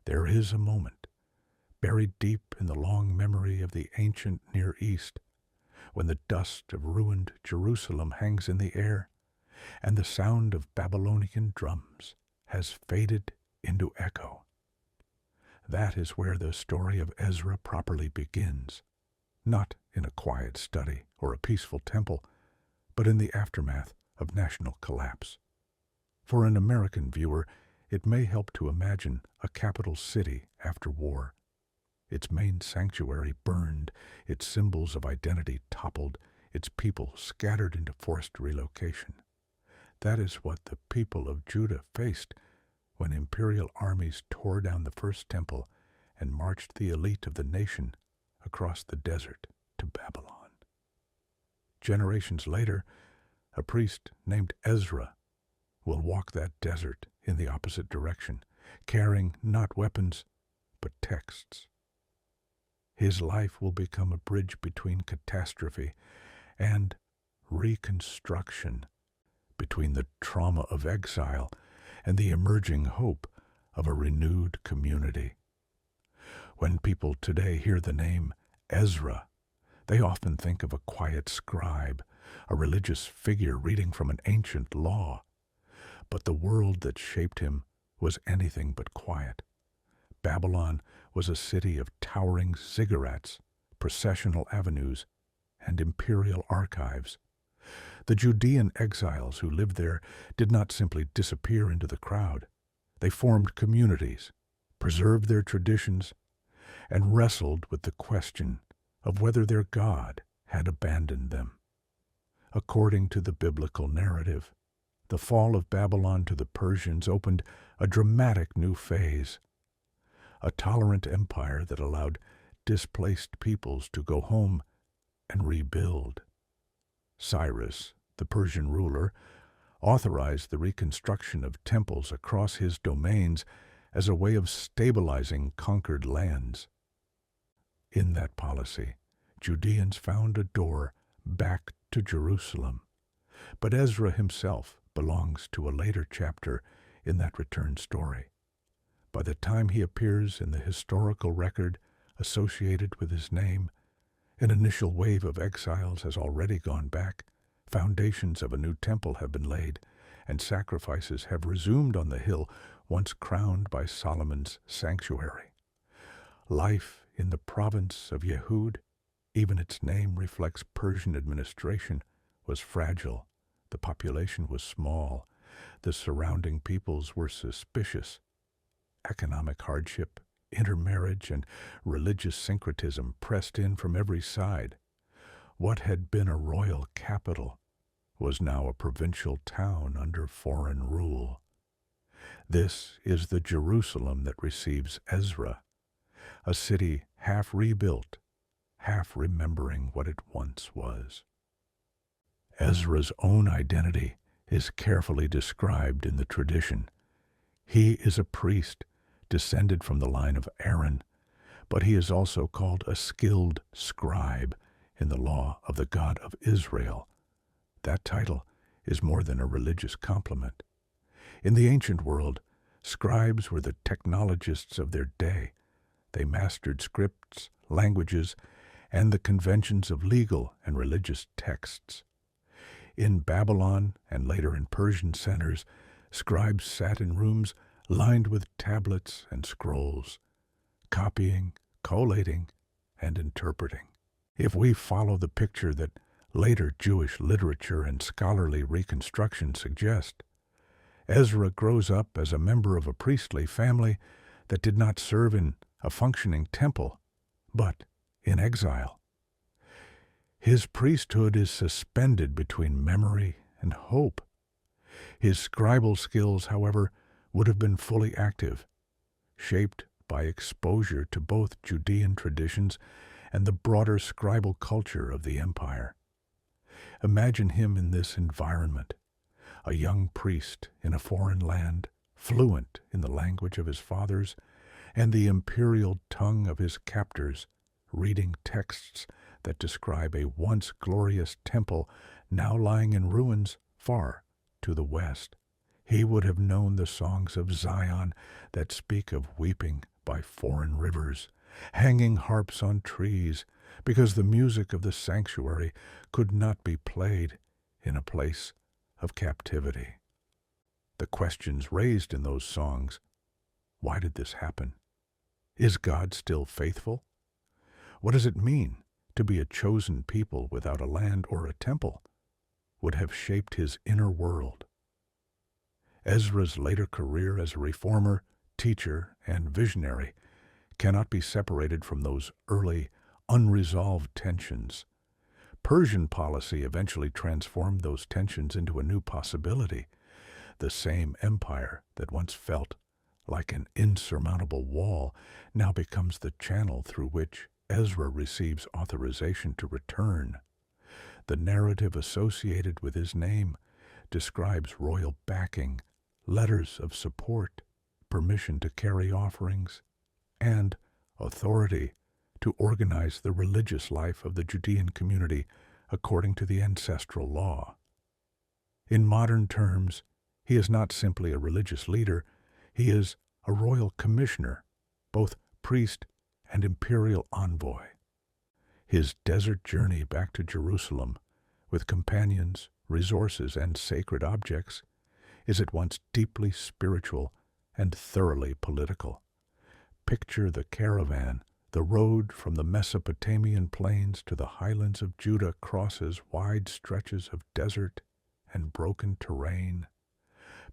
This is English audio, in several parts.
There is a moment, buried deep in the long memory of the ancient Near East, when the dust of ruined Jerusalem hangs in the air, and the sound of Babylonian drums has faded into echo. That is where the story of Ezra properly begins, not in a quiet study or a peaceful temple, but in the aftermath of national collapse. For an American viewer, it may help to imagine a capital city after war. Its main sanctuary burned, its symbols of identity toppled, its people scattered into forced relocation. That is what the people of Judah faced when imperial armies tore down the first temple and marched the elite of the nation across the desert to Babylon. Generations later, a priest named Ezra will walk that desert in the opposite direction, carrying not weapons, but texts. His life will become a bridge between catastrophe and reconstruction, between the trauma of exile and the emerging hope of a renewed community. When people today hear the name Ezra, they often think of a quiet scribe, a religious figure reading from an ancient law. But the world that shaped him was anything but quiet. Babylon was a city of towering ziggurats, processional avenues, and imperial archives. The Judean exiles who lived there did not simply disappear into the crowd. They formed communities, preserved their traditions, and wrestled with the question of whether their God had abandoned them. According to the biblical narrative, the fall of Babylon to the Persians opened a dramatic new phase, a tolerant empire that allowed displaced peoples to go home and rebuild. Cyrus, the Persian ruler, authorized the reconstruction of temples across his domains as a way of stabilizing conquered lands. In that policy, Judeans found a door back to Jerusalem, but Ezra himself belongs to a later chapter in that return story. By the time he appears in the historical record associated with his name, an initial wave of exiles has already gone back, foundations of a new temple have been laid, and sacrifices have resumed on the hill once crowned by Solomon's sanctuary. Life in the province of Yehud, even its name reflects Persian administration, was fragile. The population was small. The surrounding peoples were suspicious. Economic hardship, intermarriage, and religious syncretism pressed in from every side. What had been a royal capital was now a provincial town under foreign rule. This is the Jerusalem that receives Ezra, a city half rebuilt, half remembering what it once was. Ezra's own identity is carefully described in the tradition. He is a priest descended from the line of Aaron, but he is also called a skilled scribe in the law of the God of Israel. That title is more than a religious compliment. In the ancient world, scribes were the technologists of their day. They mastered scripts, languages, and the conventions of legal and religious texts. In Babylon and later in Persian centers, scribes sat in rooms lined with tablets and scrolls, copying, collating, and interpreting. If we follow the picture that later Jewish literature and scholarly reconstruction suggest, Ezra grows up as a member of a priestly family that did not serve in a functioning temple, but in exile. His priesthood is suspended between memory and hope. His scribal skills, however, would have been fully active, shaped by exposure to both Judean traditions and the broader scribal culture of the empire. Imagine him in this environment, a young priest in a foreign land, fluent in the language of his fathers and the imperial tongue of his captors, reading texts that describe a once glorious temple now lying in ruins far to the west. He would have known the songs of Zion that speak of weeping by foreign rivers, hanging harps on trees, because the music of the sanctuary could not be played in a place of captivity. The questions raised in those songs: why did this happen? Is God still faithful? What does it mean to be a chosen people without a land or a temple? Would have shaped his inner world. Ezra's later career as a reformer, teacher, and visionary cannot be separated from those early, unresolved tensions. Persian policy eventually transformed those tensions into a new possibility. The same empire that once felt like an insurmountable wall now becomes the channel through which Ezra receives authorization to return. The narrative associated with his name describes royal backing, letters of support, permission to carry offerings, and authority to organize the religious life of the Judean community according to the ancestral law. In modern terms, he is not simply a religious leader, he is a royal commissioner, both priest and imperial envoy. His desert journey back to Jerusalem, with companions, resources, and sacred objects, is at once deeply spiritual and thoroughly political. Picture the caravan. The road from the Mesopotamian plains to the highlands of Judah crosses wide stretches of desert and broken terrain.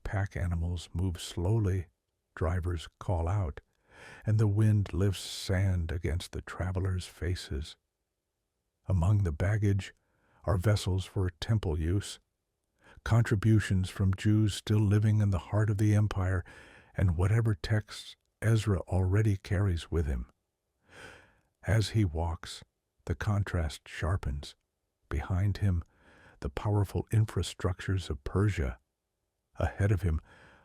Pack animals move slowly, drivers call out, and the wind lifts sand against the travelers' faces. Among the baggage are vessels for temple use, contributions from Jews still living in the heart of the empire, and whatever texts Ezra already carries with him. As he walks, the contrast sharpens. Behind him, the powerful infrastructures of Persia. Ahead of him,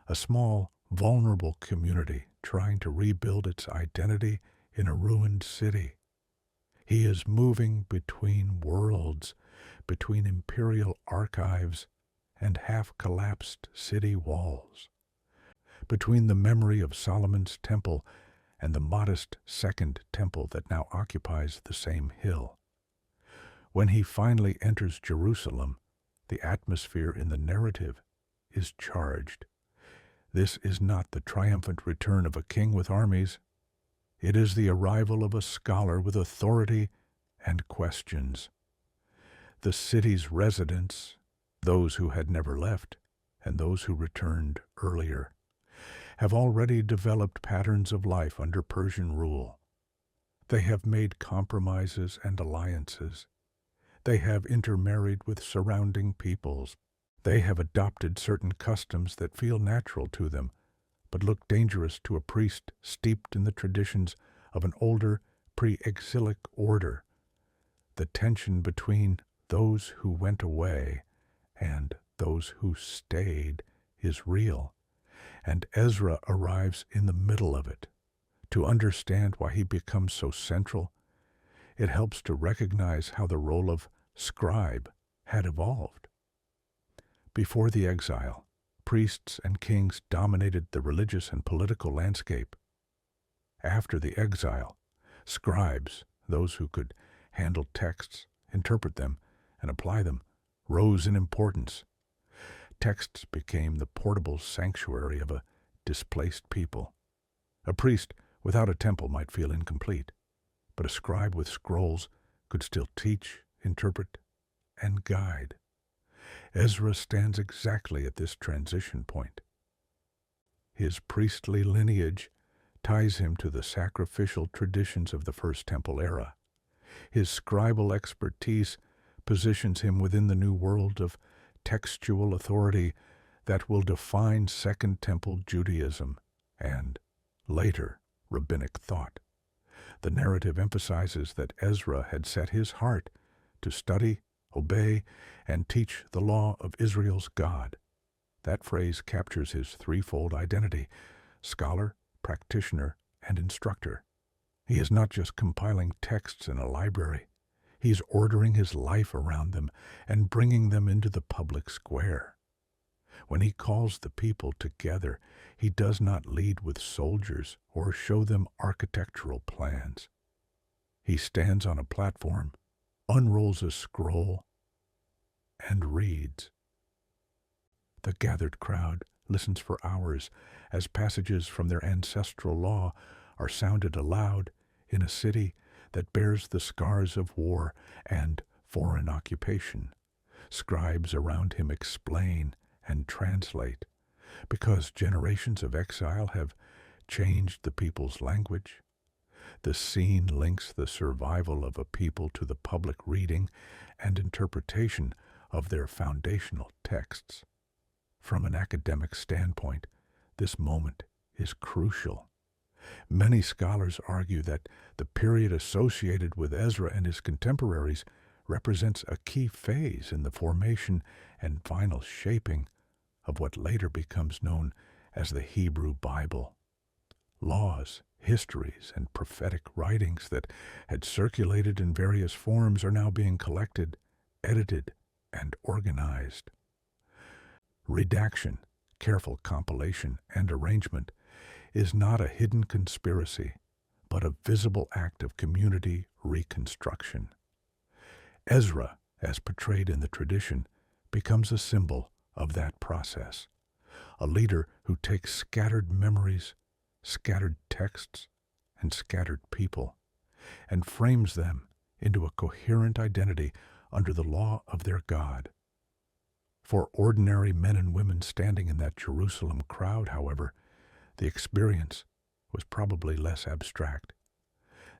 a small, vulnerable community trying to rebuild its identity in a ruined city. He is moving between worlds, between imperial archives and half-collapsed city walls, between the memory of Solomon's temple and the modest second temple that now occupies the same hill. When he finally enters Jerusalem, the atmosphere in the narrative is charged. This is not the triumphant return of a king with armies. It is the arrival of a scholar with authority and questions. The city's residents, those who had never left and those who returned earlier, have already developed patterns of life under Persian rule. They have made compromises and alliances. They have intermarried with surrounding peoples. They have adopted certain customs that feel natural to them, but look dangerous to a priest steeped in the traditions of an older, pre-exilic order. The tension between those who went away and those who stayed is real, and Ezra arrives in the middle of it. To understand why he becomes so central, it helps to recognize how the role of scribe had evolved. Before the exile, priests and kings dominated the religious and political landscape. After the exile, scribes, those who could handle texts, interpret them, and apply them, rose in importance. Texts became the portable sanctuary of a displaced people. A priest without a temple might feel incomplete, but a scribe with scrolls could still teach, interpret, and guide. Ezra stands exactly at this transition point. His priestly lineage ties him to the sacrificial traditions of the First Temple era. His scribal expertise positions him within the new world of textual authority that will define Second Temple Judaism and, later, rabbinic thought. The narrative emphasizes that Ezra had set his heart to study, obey, and teach the law of Israel's God. That phrase captures his threefold identity: scholar, practitioner, and instructor. He is not just compiling texts in a library. He is ordering his life around them and bringing them into the public square. When he calls the people together, he does not lead with soldiers or show them architectural plans. He stands on a platform, unrolls a scroll, and reads. The gathered crowd listens for hours as passages from their ancestral law are sounded aloud in a city that bears the scars of war and foreign occupation. Scribes around him explain and translate, because generations of exile have changed the people's language. The scene links the survival of a people to the public reading and interpretation of their foundational texts. From an academic standpoint, this moment is crucial. Many scholars argue that the period associated with Ezra and his contemporaries represents a key phase in the formation and final shaping of what later becomes known as the Hebrew Bible. Laws, histories, and prophetic writings that had circulated in various forms are now being collected, edited, and organized. Redaction, careful compilation, and arrangement is not a hidden conspiracy, but a visible act of community reconstruction. Ezra, as portrayed in the tradition, becomes a symbol of that process, a leader who takes scattered memories, scattered texts, and scattered people, and frames them into a coherent identity under the law of their God. For ordinary men and women standing in that Jerusalem crowd, however, the experience was probably less abstract.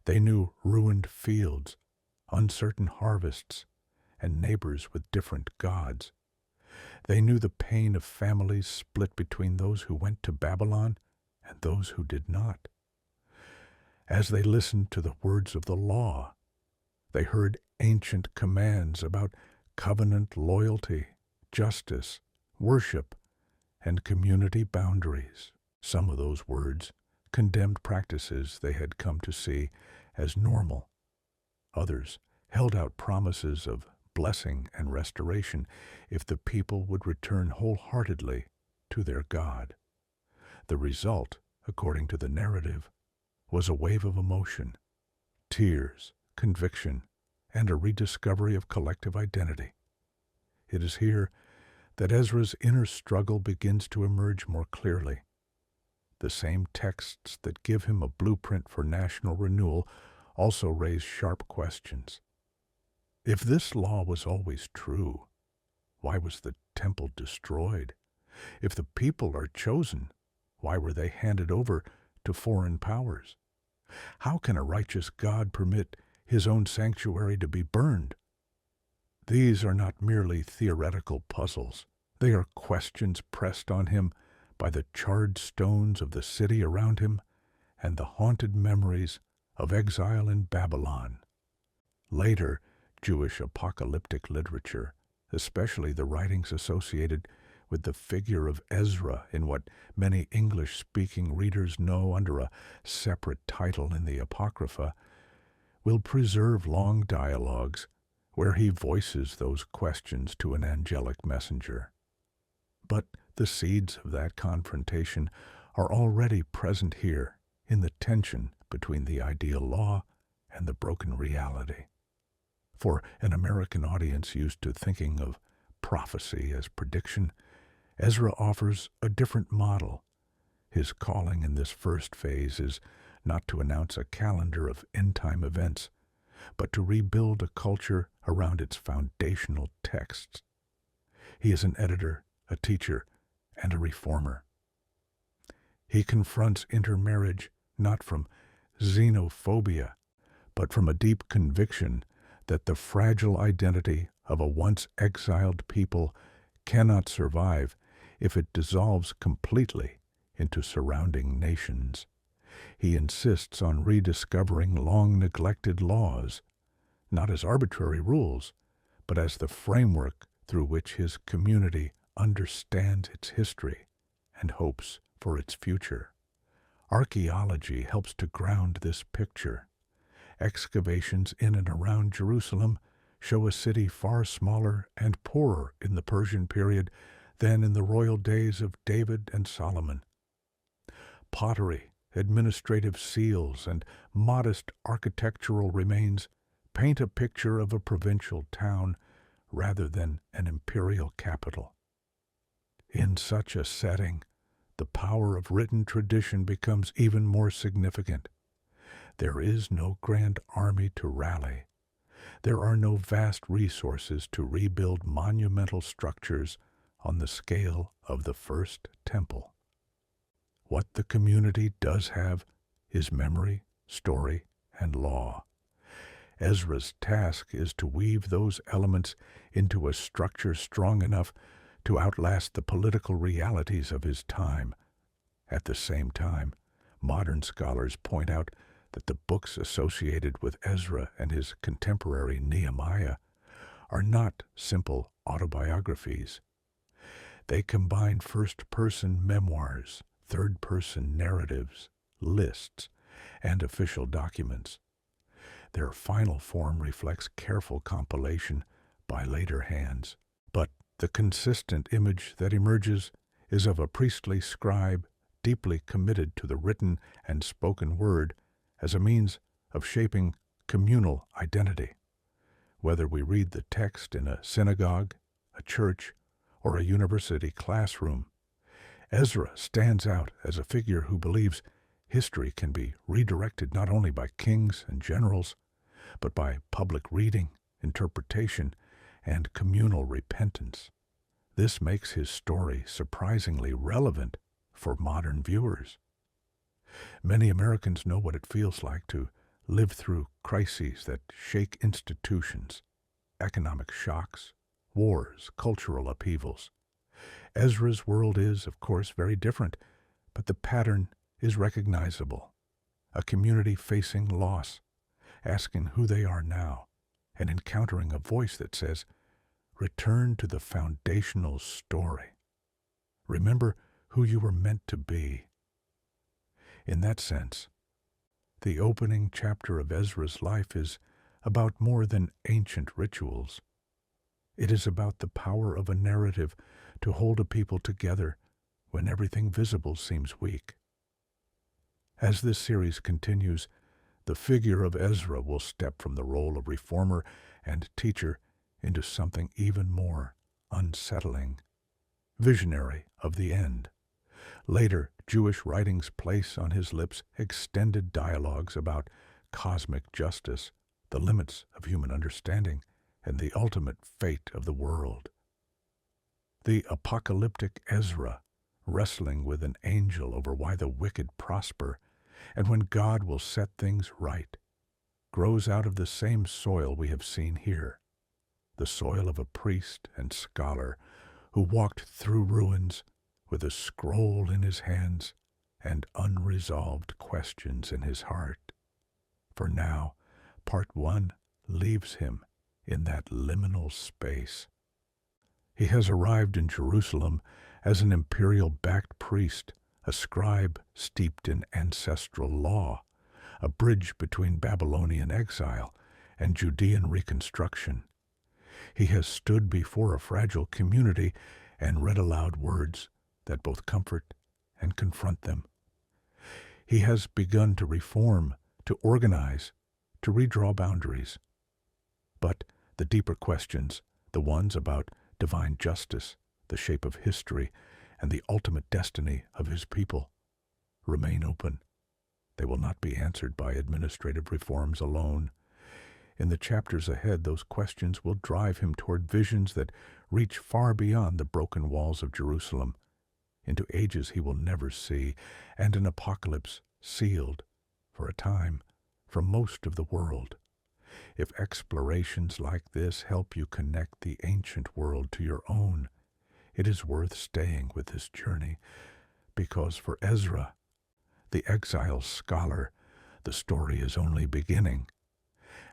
They knew ruined fields, uncertain harvests, and neighbors with different gods. They knew the pain of families split between those who went to Babylon and those who did not. As they listened to the words of the law, they heard ancient commands about covenant loyalty, justice, worship, and community boundaries. Some of those words condemned practices they had come to see as normal. Others held out promises of blessing and restoration if the people would return wholeheartedly to their God. The result, according to the narrative, was a wave of emotion, tears, conviction, and a rediscovery of collective identity. It is here that Ezra's inner struggle begins to emerge more clearly. The same texts that give him a blueprint for national renewal also raise sharp questions. If this law was always true, why was the temple destroyed? If the people are chosen, why were they handed over to foreign powers? How can a righteous God permit his own sanctuary to be burned? These are not merely theoretical puzzles. They are questions pressed on him by the charred stones of the city around him and the haunted memories of exile in Babylon. Later, Jewish apocalyptic literature, especially the writings associated with the figure of Ezra in what many English-speaking readers know under a separate title in the Apocrypha, will preserve long dialogues where he voices those questions to an angelic messenger. But the seeds of that confrontation are already present here in the tension between the ideal law and the broken reality. For an American audience used to thinking of prophecy as prediction, Ezra offers a different model. His calling in this first phase is not to announce a calendar of end-time events, but to rebuild a culture around its foundational texts. He is an editor, a teacher, and a reformer. He confronts intermarriage not from xenophobia, but from a deep conviction that the fragile identity of a once exiled people cannot survive if it dissolves completely into surrounding nations. He insists on rediscovering long-neglected laws, not as arbitrary rules, but as the framework through which his community understands its history and hopes for its future. Archaeology helps to ground this picture. Excavations in and around Jerusalem show a city far smaller and poorer in the Persian period than in the royal days of David and Solomon. Pottery, administrative seals, and modest architectural remains paint a picture of a provincial town rather than an imperial capital. In such a setting, the power of written tradition becomes even more significant. There is no grand army to rally. There are no vast resources to rebuild monumental structures on the scale of the first temple. What the community does have is memory, story, and law. Ezra's task is to weave those elements into a structure strong enough to outlast the political realities of his time. At the same time, modern scholars point out that the books associated with Ezra and his contemporary Nehemiah are not simple autobiographies. They combine first-person memoirs, third-person narratives, lists, and official documents. Their final form reflects careful compilation by later hands, but the consistent image that emerges is of a priestly scribe deeply committed to the written and spoken word as a means of shaping communal identity. Whether we read the text in a synagogue, a church, or a university classroom, Ezra stands out as a figure who believes history can be redirected not only by kings and generals, but by public reading, interpretation, and communal repentance. This makes his story surprisingly relevant for modern viewers. Many Americans know what it feels like to live through crises that shake institutions, economic shocks, wars, cultural upheavals. Ezra's world is, of course, very different, but the pattern is recognizable. A community facing loss, asking who they are now, and encountering a voice that says, "Return to the foundational story. Remember who you were meant to be." In that sense, the opening chapter of Ezra's life is about more than ancient rituals. It is about the power of a narrative to hold a people together when everything visible seems weak. As this series continues, the figure of Ezra will step from the role of reformer and teacher into something even more unsettling, visionary of the end. Later, Jewish writings place on his lips extended dialogues about cosmic justice, the limits of human understanding, and the ultimate fate of the world. The apocalyptic Ezra, wrestling with an angel over why the wicked prosper and when God will set things right, grows out of the same soil we have seen here, the soil of a priest and scholar who walked through ruins with a scroll in his hands and unresolved questions in his heart. For now, part one leaves him in that liminal space. He has arrived in Jerusalem as an imperial-backed priest, a scribe steeped in ancestral law, a bridge between Babylonian exile and Judean reconstruction. He has stood before a fragile community and read aloud words that both comfort and confront them. He has begun to reform, to organize, to redraw boundaries. But the deeper questions, the ones about divine justice, the shape of history, and the ultimate destiny of his people, remain open. They will not be answered by administrative reforms alone. In the chapters ahead, those questions will drive him toward visions that reach far beyond the broken walls of Jerusalem, into ages he will never see, and an apocalypse sealed, for a time, from most of the world. If explorations like this help you connect the ancient world to your own, it is worth staying with this journey, because for Ezra, the exile scholar, the story is only beginning,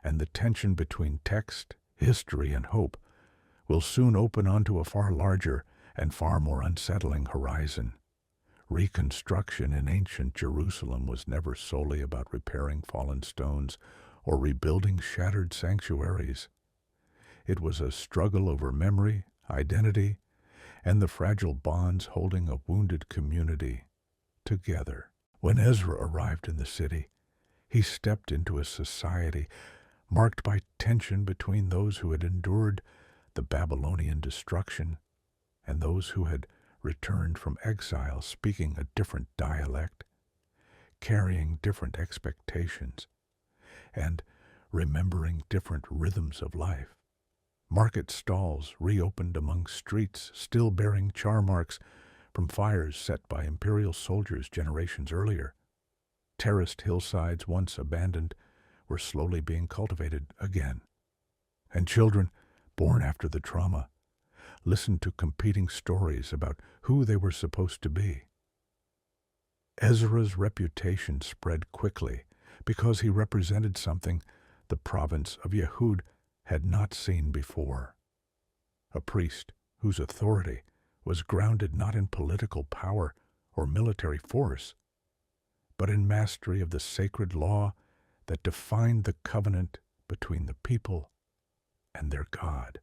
and the tension between text, history, and hope will soon open onto a far larger and far more unsettling horizon. Reconstruction in ancient Jerusalem was never solely about repairing fallen stones or rebuilding shattered sanctuaries. It was a struggle over memory, identity, and the fragile bonds holding a wounded community together. When Ezra arrived in the city, he stepped into a society marked by tension between those who had endured the Babylonian destruction and those who had returned from exile speaking a different dialect, carrying different expectations, and remembering different rhythms of life. Market stalls reopened among streets still bearing char marks from fires set by imperial soldiers generations earlier. Terraced hillsides once abandoned were slowly being cultivated again, and children, born after the trauma, listened to competing stories about who they were supposed to be. Ezra's reputation spread quickly because he represented something the province of Yehud had not seen before. A priest whose authority was grounded not in political power or military force, but in mastery of the sacred law that defined the covenant between the people and their God.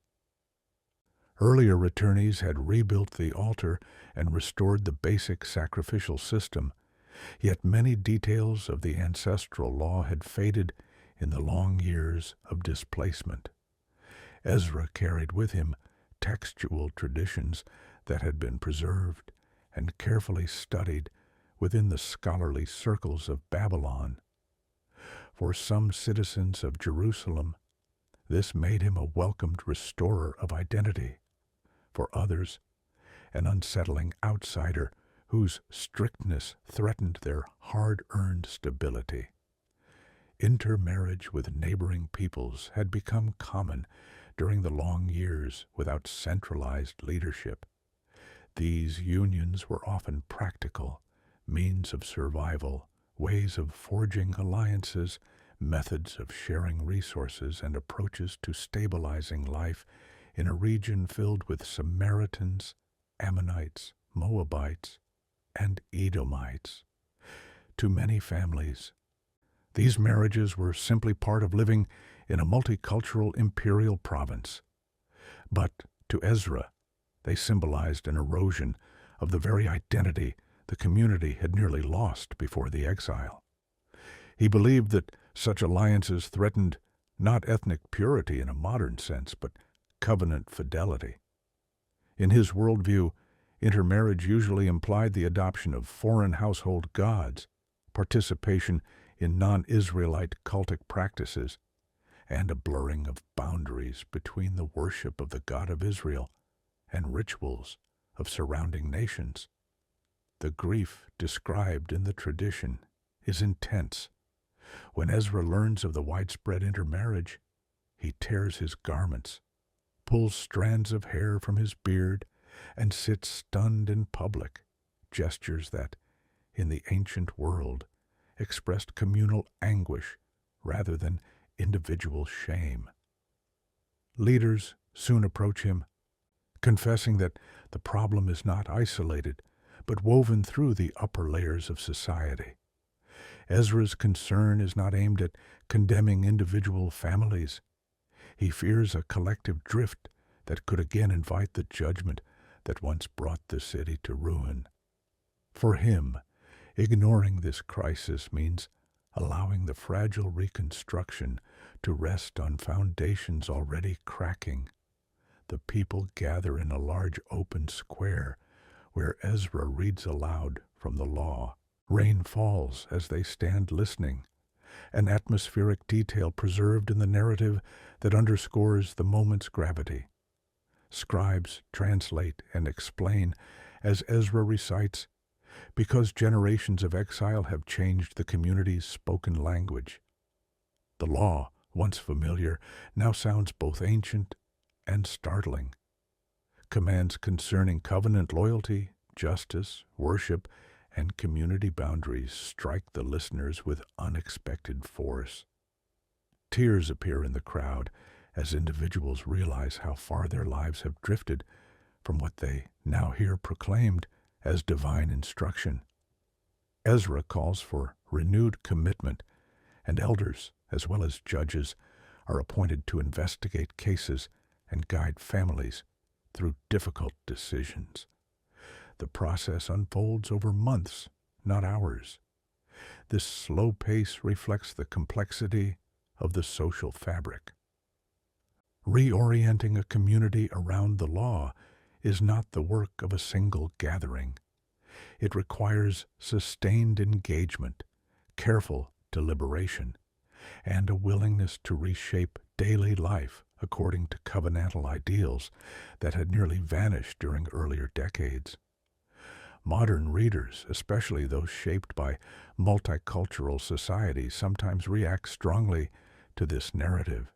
Earlier returnees had rebuilt the altar and restored the basic sacrificial system, yet many details of the ancestral law had faded in the long years of displacement. Ezra carried with him textual traditions that had been preserved and carefully studied within the scholarly circles of Babylon. For some citizens of Jerusalem, this made him a welcomed restorer of identity. For others, an unsettling outsider whose strictness threatened their hard-earned stability. Intermarriage with neighboring peoples had become common during the long years without centralized leadership. These unions were often practical, means of survival, ways of forging alliances, methods of sharing resources, and approaches to stabilizing life in a region filled with Samaritans, Ammonites, Moabites, and Edomites. To many families, these marriages were simply part of living in a multicultural imperial province. But to Ezra, they symbolized an erosion of the very identity the community had nearly lost before the exile. He believed that such alliances threatened not ethnic purity in a modern sense, but covenant fidelity. In his worldview, intermarriage usually implied the adoption of foreign household gods, participation in non-Israelite cultic practices, and a blurring of boundaries between the worship of the God of Israel and rituals of surrounding nations. The grief described in the tradition is intense. When Ezra learns of the widespread intermarriage, he tears his garments, pulls strands of hair from his beard, and sits stunned in public, gestures that, in the ancient world, expressed communal anguish rather than individual shame. Leaders soon approach him, confessing that the problem is not isolated, but woven through the upper layers of society. Ezra's concern is not aimed at condemning individual families. He fears a collective drift that could again invite the judgment that once brought the city to ruin. For him, ignoring this crisis means allowing the fragile reconstruction to rest on foundations already cracking. The people gather in a large open square where Ezra reads aloud from the law. Rain falls as they stand listening, an atmospheric detail preserved in the narrative that underscores the moment's gravity. Scribes translate and explain as Ezra recites, because generations of exile have changed the community's spoken language. The law, once familiar, now sounds both ancient and startling. Commands concerning covenant loyalty, justice, worship, and community boundaries strike the listeners with unexpected force. Tears appear in the crowd as individuals realize how far their lives have drifted from what they now hear proclaimed as divine instruction. Ezra calls for renewed commitment, and elders, as well as judges, are appointed to investigate cases and guide families through difficult decisions. The process unfolds over months, not hours. This slow pace reflects the complexity of the social fabric. Reorienting a community around the law is not the work of a single gathering. It requires sustained engagement, careful deliberation, and a willingness to reshape daily life according to covenantal ideals that had nearly vanished during earlier decades. Modern readers, especially those shaped by multicultural societies, sometimes react strongly to this narrative.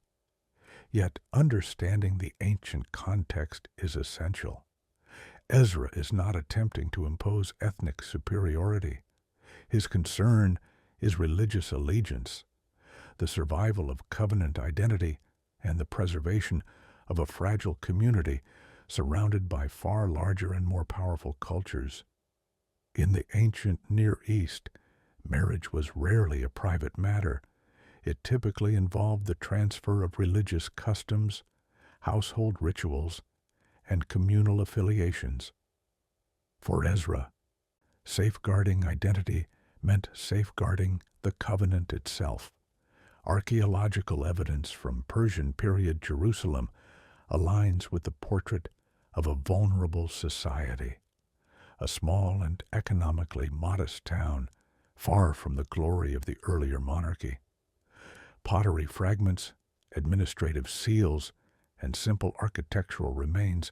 Yet understanding the ancient context is essential. Ezra is not attempting to impose ethnic superiority. His concern is religious allegiance, the survival of covenant identity, and the preservation of a fragile community surrounded by far larger and more powerful cultures. In the ancient Near East, marriage was rarely a private matter. It typically involved the transfer of religious customs, household rituals, and communal affiliations. For Ezra, safeguarding identity meant safeguarding the covenant itself. Archaeological evidence from Persian-period Jerusalem aligns with the portrait of a vulnerable society, a small and economically modest town, far from the glory of the earlier monarchy. Pottery fragments, administrative seals, and simple architectural remains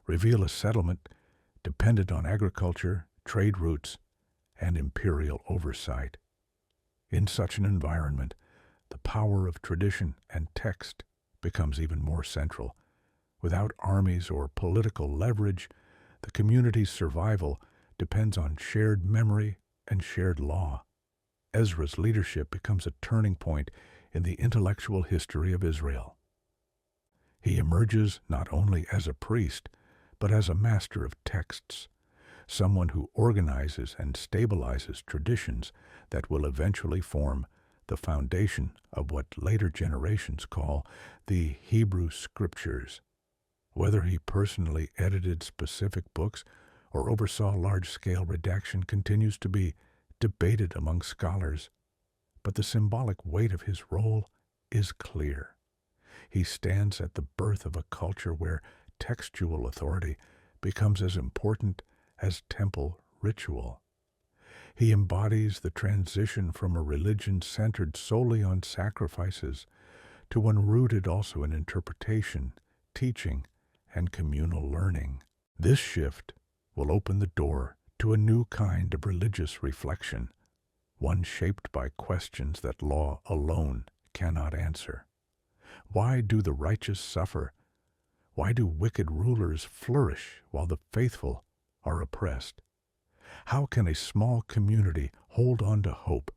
reveal a settlement dependent on agriculture, trade routes, and imperial oversight. In such an environment, the power of tradition and text becomes even more central. Without armies or political leverage, the community's survival depends on shared memory and shared law. Ezra's leadership becomes a turning point in the intellectual history of Israel. He emerges not only as a priest, but as a master of texts, someone who organizes and stabilizes traditions that will eventually form the foundation of what later generations call the Hebrew Scriptures. Whether he personally edited specific books or oversaw large-scale redaction continues to be debated among scholars, but the symbolic weight of his role is clear. He stands at the birth of a culture where textual authority becomes as important as temple ritual. He embodies the transition from a religion centered solely on sacrifices to one rooted also in interpretation, teaching, and communal learning. This shift will open the door to a new kind of religious reflection, one shaped by questions that law alone cannot answer. Why do the righteous suffer? Why do wicked rulers flourish while the faithful are oppressed? How can a small community hold on to hope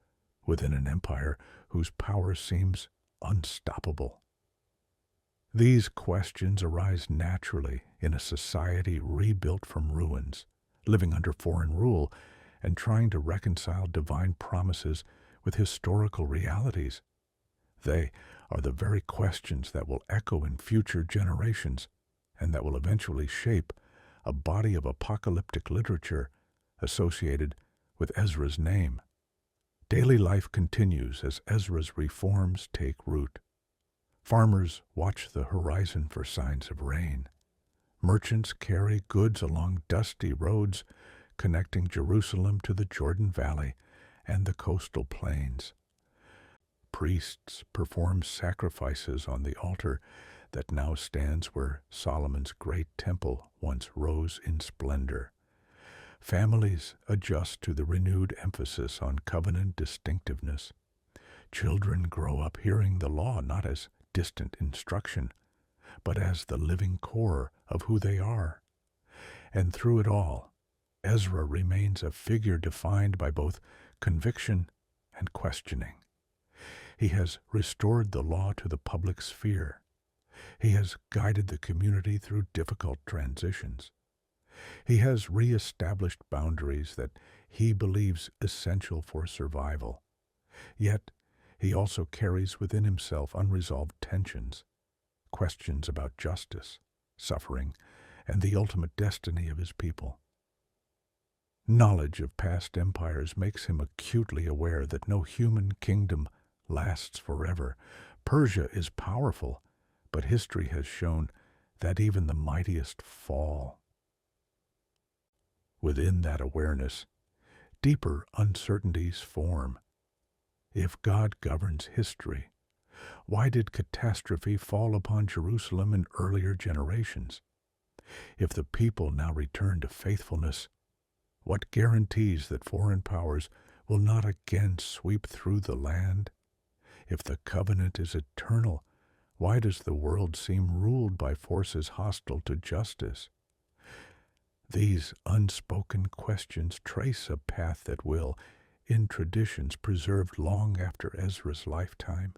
within an empire whose power seems unstoppable? These questions arise naturally in a society rebuilt from ruins, living under foreign rule, and trying to reconcile divine promises with historical realities. They are the very questions that will echo in future generations and that will eventually shape a body of apocalyptic literature associated with Ezra's name. Daily life continues as Ezra's reforms take root. Farmers watch the horizon for signs of rain. Merchants carry goods along dusty roads connecting Jerusalem to the Jordan Valley and the coastal plains. Priests perform sacrifices on the altar that now stands where Solomon's great temple once rose in splendor. Families adjust to the renewed emphasis on covenant distinctiveness. Children grow up hearing the law not as distant instruction, but as the living core of who they are. And through it all, Ezra remains a figure defined by both conviction and questioning. He has restored the law to the public sphere. He has guided the community through difficult transitions. He has reestablished boundaries that he believes essential for survival. Yet, he also carries within himself unresolved tensions, questions about justice, suffering, and the ultimate destiny of his people. Knowledge of past empires makes him acutely aware that no human kingdom lasts forever. Persia is powerful, but history has shown that even the mightiest fall. Within that awareness, deeper uncertainties form. If God governs history, why did catastrophe fall upon Jerusalem in earlier generations? If the people now return to faithfulness, what guarantees that foreign powers will not again sweep through the land? If the covenant is eternal, why does the world seem ruled by forces hostile to justice? These unspoken questions trace a path that will, in traditions preserved long after Ezra's lifetime,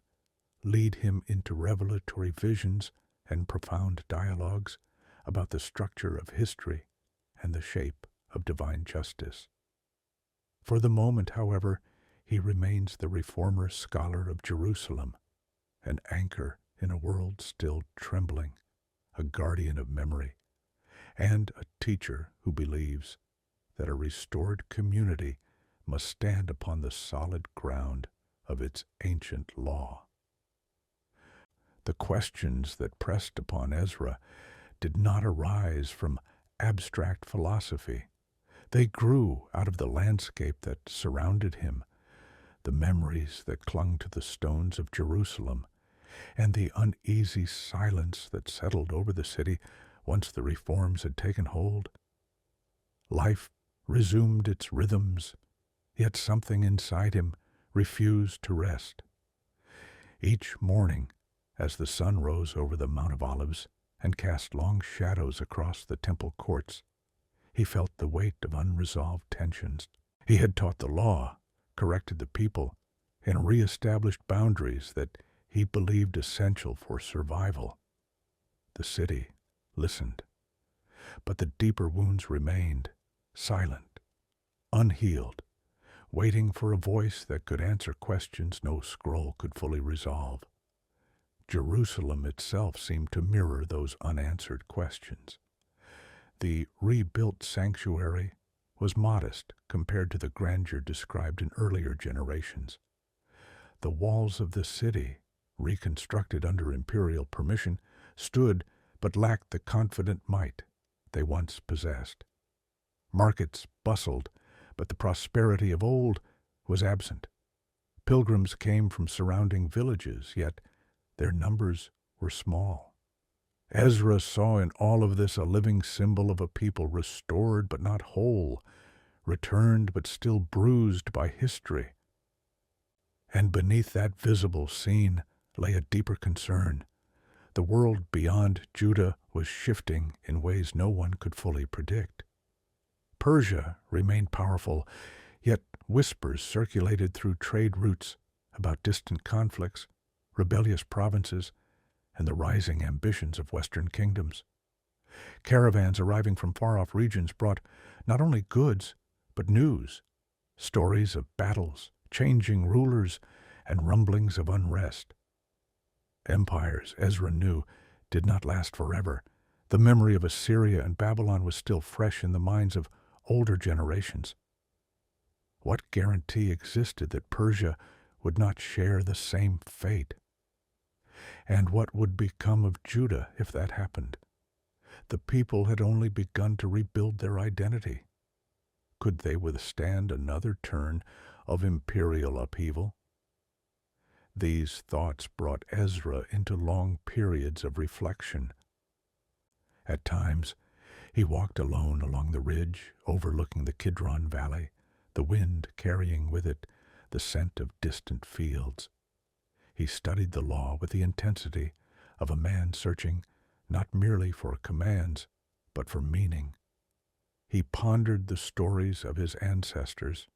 lead him into revelatory visions and profound dialogues about the structure of history and the shape of divine justice. For the moment, however, he remains the reformer scholar of Jerusalem, an anchor in a world still trembling, a guardian of memory, and a teacher who believes that a restored community must stand upon the solid ground of its ancient law. The questions that pressed upon Ezra did not arise from abstract philosophy. They grew out of the landscape that surrounded him, the memories that clung to the stones of Jerusalem, and the uneasy silence that settled over the city once the reforms had taken hold. Life resumed its rhythms, yet something inside him refused to rest. Each morning, as the sun rose over the Mount of Olives and cast long shadows across the temple courts, he felt the weight of unresolved tensions. He had taught the law, corrected the people, and re-established boundaries that he believed essential for survival. The city listened, but the deeper wounds remained, silent, unhealed, waiting for a voice that could answer questions no scroll could fully resolve. Jerusalem itself seemed to mirror those unanswered questions. The rebuilt sanctuary was modest compared to the grandeur described in earlier generations. The walls of the city, reconstructed under imperial permission, stood but lacked the confident might they once possessed. Markets bustled, but the prosperity of old was absent. Pilgrims came from surrounding villages, yet their numbers were small. Ezra saw in all of this a living symbol of a people restored but not whole, returned but still bruised by history. And beneath that visible scene lay a deeper concern. The world beyond Judah was shifting in ways no one could fully predict. Persia remained powerful, yet whispers circulated through trade routes about distant conflicts, rebellious provinces, and the rising ambitions of Western kingdoms. Caravans arriving from far-off regions brought not only goods, but news, stories of battles, changing rulers, and rumblings of unrest. Empires, Ezra knew, did not last forever. The memory of Assyria and Babylon was still fresh in the minds of older generations. What guarantee existed that Persia would not share the same fate? And what would become of Judah if that happened? The people had only begun to rebuild their identity. Could they withstand another turn of imperial upheaval? These thoughts brought Ezra into long periods of reflection. At times, he walked alone along the ridge overlooking the Kidron Valley, the wind carrying with it the scent of distant fields. He studied the law with the intensity of a man searching not merely for commands, but for meaning. He pondered the stories of his ancestors.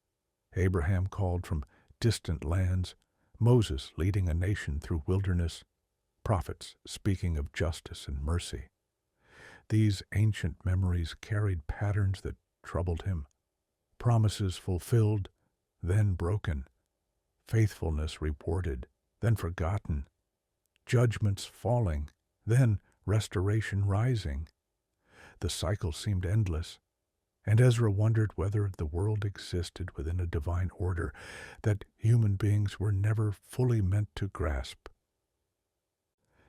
Abraham called from distant lands, Moses leading a nation through wilderness, prophets speaking of justice and mercy. These ancient memories carried patterns that troubled him. Promises fulfilled, then broken. Faithfulness rewarded, then forgotten. Judgments falling, then restoration rising. The cycle seemed endless, and Ezra wondered whether the world existed within a divine order that human beings were never fully meant to grasp.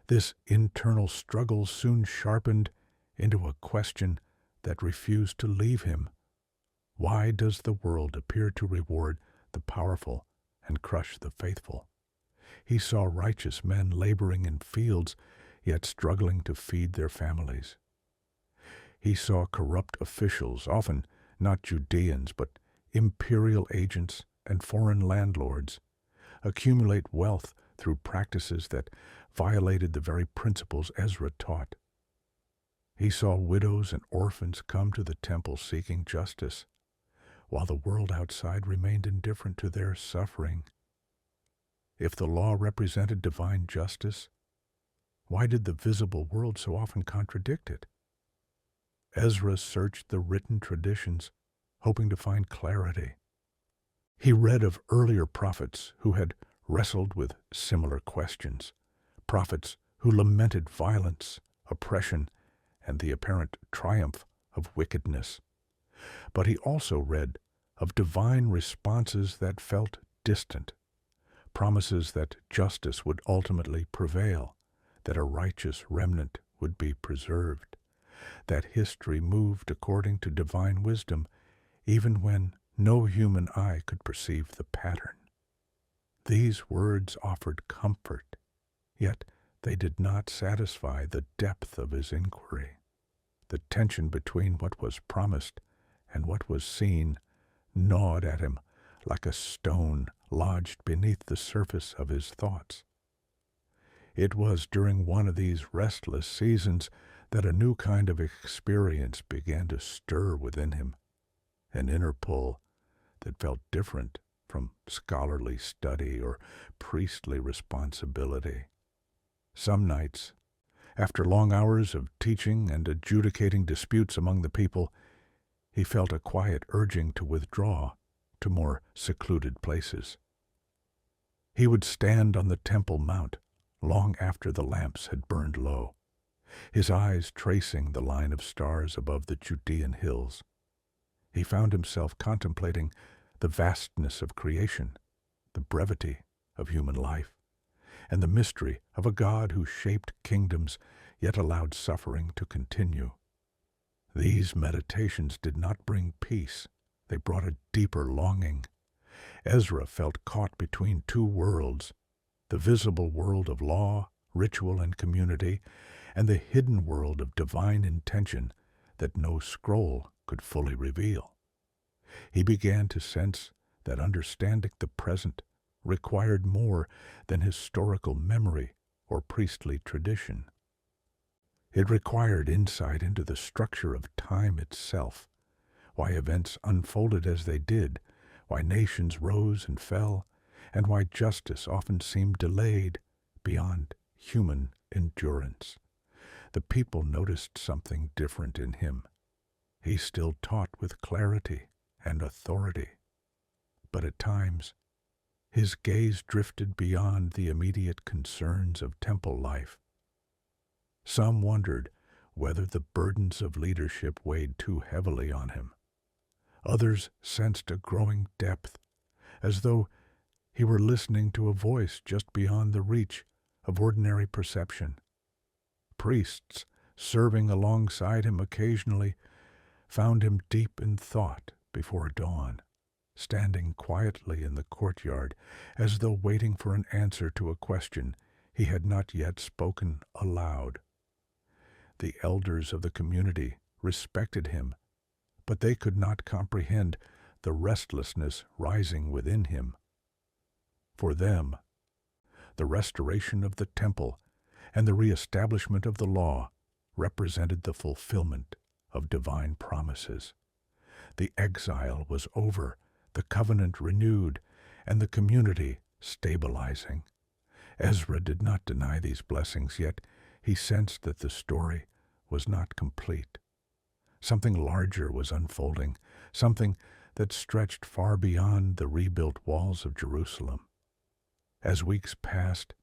This internal struggle soon sharpened into a question that refused to leave him. Why does the world appear to reward the powerful and crush the faithful? He saw righteous men laboring in fields, yet struggling to feed their families. He saw corrupt officials, often not Judeans, but imperial agents and foreign landlords, accumulate wealth through practices that violated the very principles Ezra taught. He saw widows and orphans come to the temple seeking justice, while the world outside remained indifferent to their suffering. If the law represented divine justice, why did the visible world so often contradict it? Ezra searched the written traditions, hoping to find clarity. He read of earlier prophets who had wrestled with similar questions, prophets who lamented violence, oppression, and the apparent triumph of wickedness. But he also read of divine responses that felt distant, promises that justice would ultimately prevail, that a righteous remnant would be preserved, that history moved according to divine wisdom, even when no human eye could perceive the pattern. These words offered comfort, yet they did not satisfy the depth of his inquiry. The tension between what was promised and what was seen gnawed at him like a stone lodged beneath the surface of his thoughts. It was during one of these restless seasons that a new kind of experience began to stir within him, an inner pull that felt different from scholarly study or priestly responsibility. Some nights, after long hours of teaching and adjudicating disputes among the people, he felt a quiet urging to withdraw to more secluded places. He would stand on the Temple Mount long after the lamps had burned low, his eyes tracing the line of stars above the Judean hills. He found himself contemplating the vastness of creation, the brevity of human life, and the mystery of a God who shaped kingdoms yet allowed suffering to continue. These meditations did not bring peace. They brought a deeper longing. Ezra felt caught between two worlds, the visible world of law, ritual, and community, and the hidden world of divine intention that no scroll could fully reveal. He began to sense that understanding the present required more than historical memory or priestly tradition. It required insight into the structure of time itself, why events unfolded as they did, why nations rose and fell, and why justice often seemed delayed beyond human endurance. The people noticed something different in him. He still taught with clarity and authority, but at times his gaze drifted beyond the immediate concerns of temple life. Some wondered whether the burdens of leadership weighed too heavily on him. Others sensed a growing depth, as though he were listening to a voice just beyond the reach of ordinary perception. Priests, serving alongside him occasionally, found him deep in thought before dawn, standing quietly in the courtyard as though waiting for an answer to a question he had not yet spoken aloud. The elders of the community respected him, but they could not comprehend the restlessness rising within him. For them, the restoration of the temple and the reestablishment of the law represented the fulfillment of divine promises. The exile was over, the covenant renewed, and the community stabilizing. Ezra did not deny these blessings, yet he sensed that the story was not complete. Something larger was unfolding, something that stretched far beyond the rebuilt walls of Jerusalem. As weeks passed,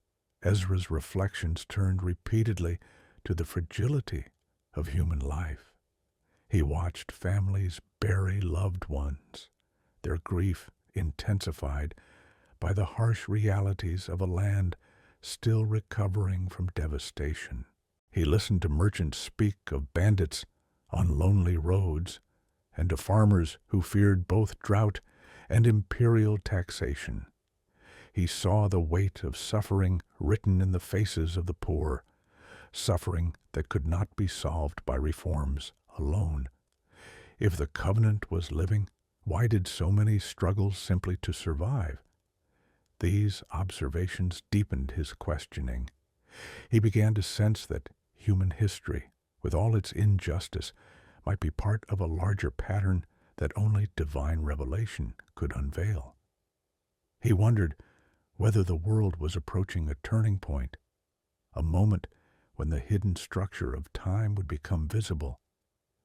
Ezra's reflections turned repeatedly to the fragility of human life. He watched families bury loved ones, their grief intensified by the harsh realities of a land still recovering from devastation. He listened to merchants speak of bandits on lonely roads, and to farmers who feared both drought and imperial taxation. He saw the weight of suffering written in the faces of the poor, suffering that could not be solved by reforms alone. If the covenant was living, why did so many struggle simply to survive? These observations deepened his questioning. He began to sense that human history, with all its injustice, might be part of a larger pattern that only divine revelation could unveil. He wondered whether the world was approaching a turning point, a moment when the hidden structure of time would become visible,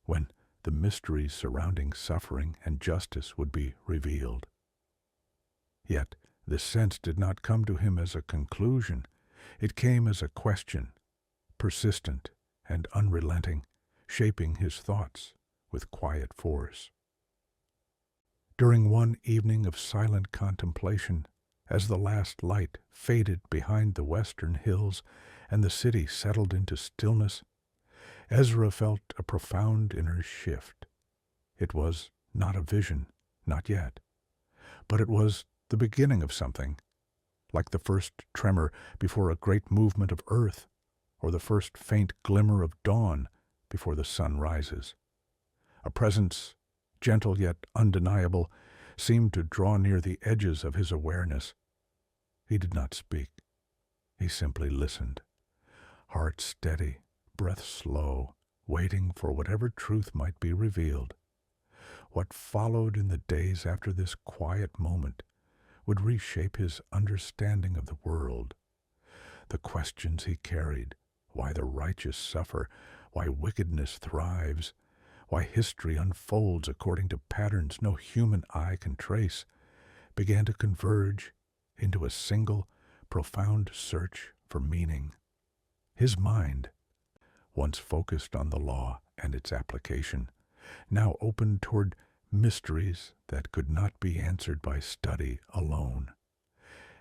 when the mysteries surrounding suffering and justice would be revealed. Yet this sense did not come to him as a conclusion. It came as a question, persistent and unrelenting, shaping his thoughts with quiet force. During one evening of silent contemplation, as the last light faded behind the western hills and the city settled into stillness, Ezra felt a profound inner shift. It was not a vision, not yet, but it was the beginning of something, like the first tremor before a great movement of earth, or the first faint glimmer of dawn before the sun rises. A presence, gentle yet undeniable, seemed to draw near the edges of his awareness. He did not speak. He simply listened, heart steady, breath slow, waiting for whatever truth might be revealed. What followed in the days after this quiet moment would reshape his understanding of the world. The questions he carried, why the righteous suffer, why wickedness thrives, why history unfolds according to patterns no human eye can trace, began to converge into a single, profound search for meaning. His mind, once focused on the law and its application, now opened toward mysteries that could not be answered by study alone.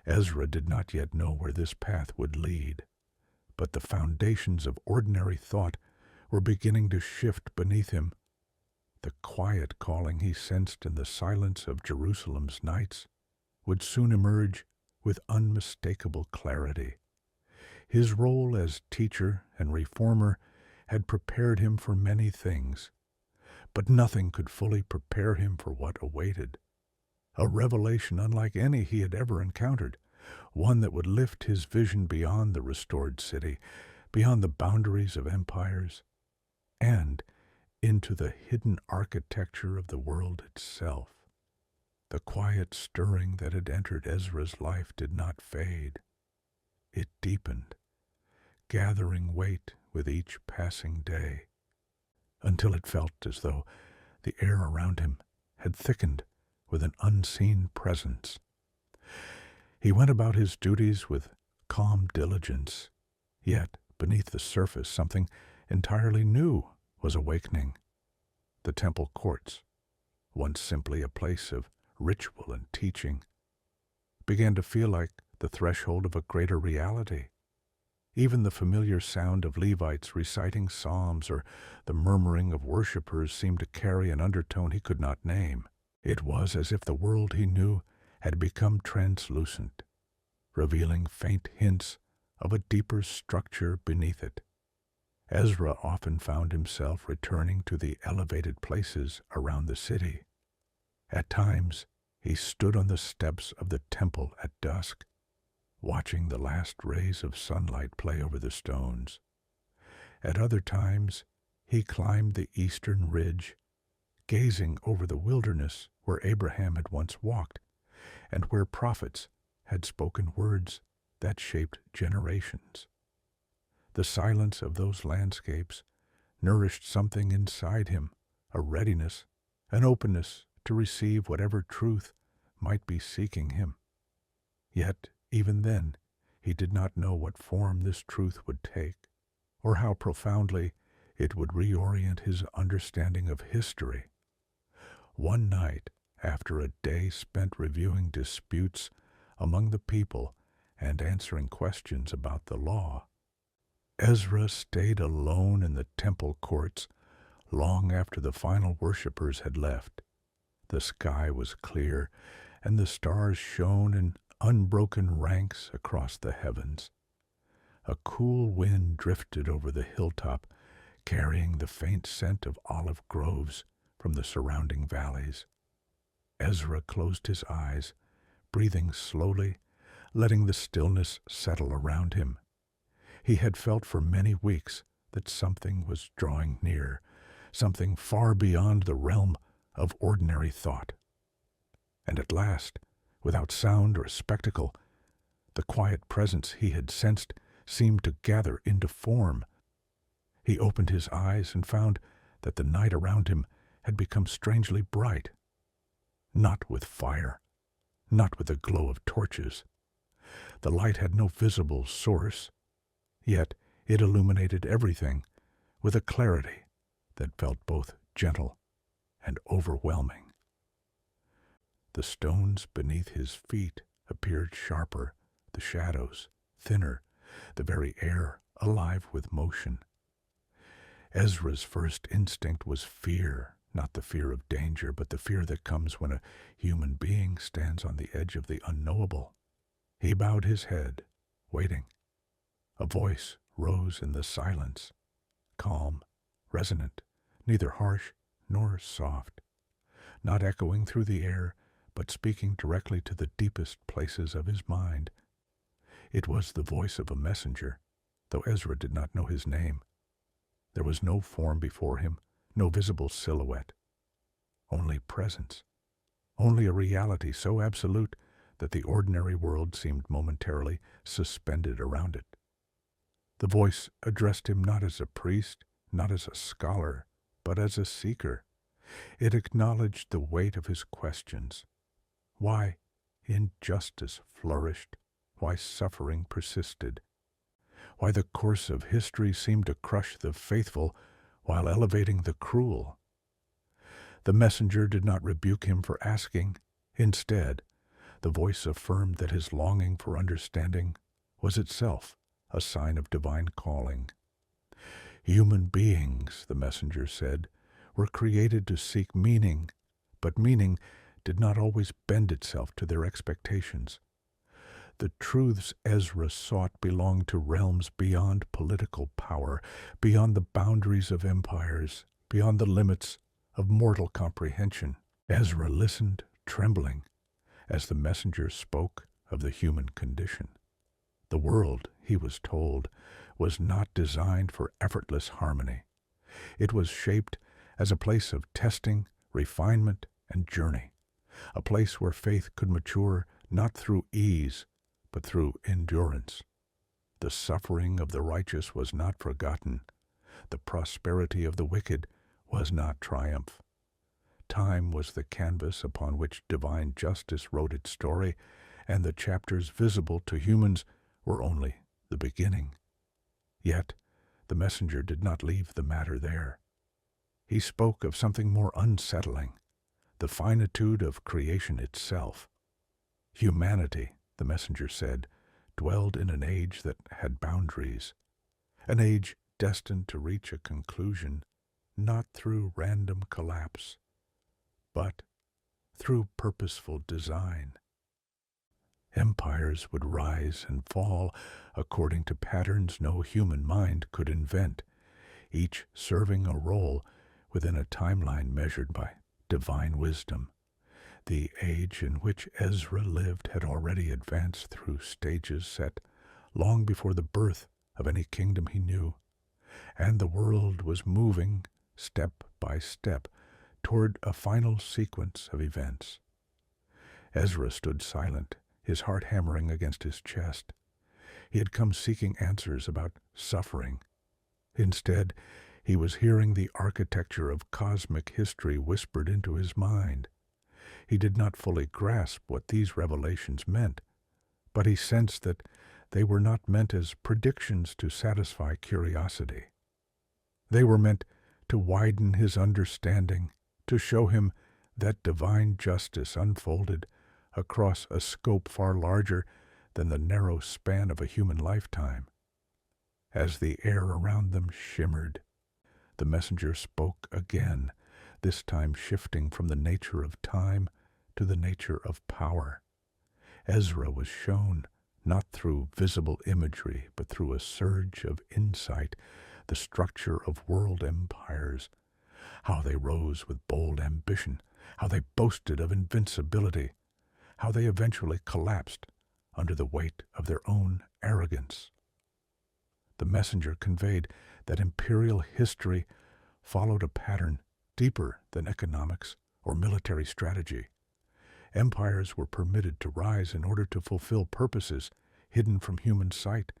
Ezra did not yet know where this path would lead, but the foundations of ordinary thought were beginning to shift beneath him. The quiet calling he sensed in the silence of Jerusalem's nights would soon emerge with unmistakable clarity. His role as teacher and reformer had prepared him for many things, but nothing could fully prepare him for what awaited. A revelation unlike any he had ever encountered, one that would lift his vision beyond the restored city, beyond the boundaries of empires, and into the hidden architecture of the world itself. The quiet stirring that had entered Ezra's life did not fade. It deepened, gathering weight with each passing day, until it felt as though the air around him had thickened with an unseen presence. He went about his duties with calm diligence, yet beneath the surface something entirely new was awakening. The temple courts, once simply a place of ritual and teaching, began to feel like the threshold of a greater reality. Even the familiar sound of Levites reciting psalms or the murmuring of worshippers seemed to carry an undertone he could not name. It was as if the world he knew had become translucent, revealing faint hints of a deeper structure beneath it. Ezra often found himself returning to the elevated places around the city. At times, he stood on the steps of the temple at dusk, watching the last rays of sunlight play over the stones. At other times, he climbed the eastern ridge, gazing over the wilderness where Abraham had once walked, and where prophets had spoken words that shaped generations. The silence of those landscapes nourished something inside him, a readiness, an openness to receive whatever truth might be seeking him. Yet, even then, he did not know what form this truth would take, or how profoundly It would reorient his understanding of history. One night, after a day spent reviewing disputes among the people and answering questions about the law, Ezra stayed alone in the temple courts long after the final worshippers had left. The sky was clear, and the stars shone in unbroken ranks across the heavens. A cool wind drifted over the hilltop, carrying the faint scent of olive groves from the surrounding valleys. Ezra closed his eyes, breathing slowly, letting the stillness settle around him. He had felt for many weeks that something was drawing near, something far beyond the realm of ordinary thought. And at last, without sound or spectacle, the quiet presence he had sensed seemed to gather into form. He opened his eyes and found that the night around him had become strangely bright. Not with fire, not with the glow of torches. The light had no visible source, yet it illuminated everything with a clarity that felt both gentle and overwhelming. The stones beneath his feet appeared sharper, the shadows thinner, the very air alive with motion. Ezra's first instinct was fear, not the fear of danger, but the fear that comes when a human being stands on the edge of the unknowable. He bowed his head, waiting. A voice rose in the silence, calm, resonant, neither harsh nor soft, not echoing through the air, but speaking directly to the deepest places of his mind. It was the voice of a messenger, though Ezra did not know his name. There was no form before him, no visible silhouette. Only presence, only a reality so absolute that the ordinary world seemed momentarily suspended around it. The voice addressed him not as a priest, not as a scholar, but as a seeker. It acknowledged the weight of his questions. Why injustice flourished, why suffering persisted, why the course of history seemed to crush the faithful while elevating the cruel. The messenger did not rebuke him for asking. Instead, the voice affirmed that his longing for understanding was itself a sign of divine calling. Human beings, the messenger said, were created to seek meaning, but meaning did not always bend itself to their expectations. The truths Ezra sought belonged to realms beyond political power, beyond the boundaries of empires, beyond the limits of mortal comprehension. Ezra listened, trembling, as the messenger spoke of the human condition. The world, he was told, was not designed for effortless harmony. It was shaped as a place of testing, refinement, and journey, a place where faith could mature not through ease, but through endurance. The suffering of the righteous was not forgotten. The prosperity of the wicked was not triumph. Time was the canvas upon which divine justice wrote its story, and the chapters visible to humans were only the beginning. Yet the messenger did not leave the matter there. He spoke of something more unsettling, the finitude of creation itself. Humanity, the messenger said, dwelled in an age that had boundaries, an age destined to reach a conclusion not through random collapse, but through purposeful design. Empires would rise and fall according to patterns no human mind could invent, each serving a role within a timeline measured by divine wisdom. The age in which Ezra lived had already advanced through stages set long before the birth of any kingdom he knew, and the world was moving, step by step, toward a final sequence of events. Ezra stood silent, his heart hammering against his chest. He had come seeking answers about suffering. Instead, he was hearing the architecture of cosmic history whispered into his mind. He did not fully grasp what these revelations meant, but he sensed that they were not meant as predictions to satisfy curiosity. They were meant to widen his understanding, to show him that divine justice unfolded across a scope far larger than the narrow span of a human lifetime. As the air around them shimmered, the messenger spoke again, this time shifting from the nature of time to the nature of power. Ezra was shown, not through visible imagery, but through a surge of insight, the structure of world empires, how they rose with bold ambition, how they boasted of invincibility, how they eventually collapsed under the weight of their own arrogance. The messenger conveyed that imperial history followed a pattern deeper than economics or military strategy. Empires were permitted to rise in order to fulfill purposes hidden from human sight,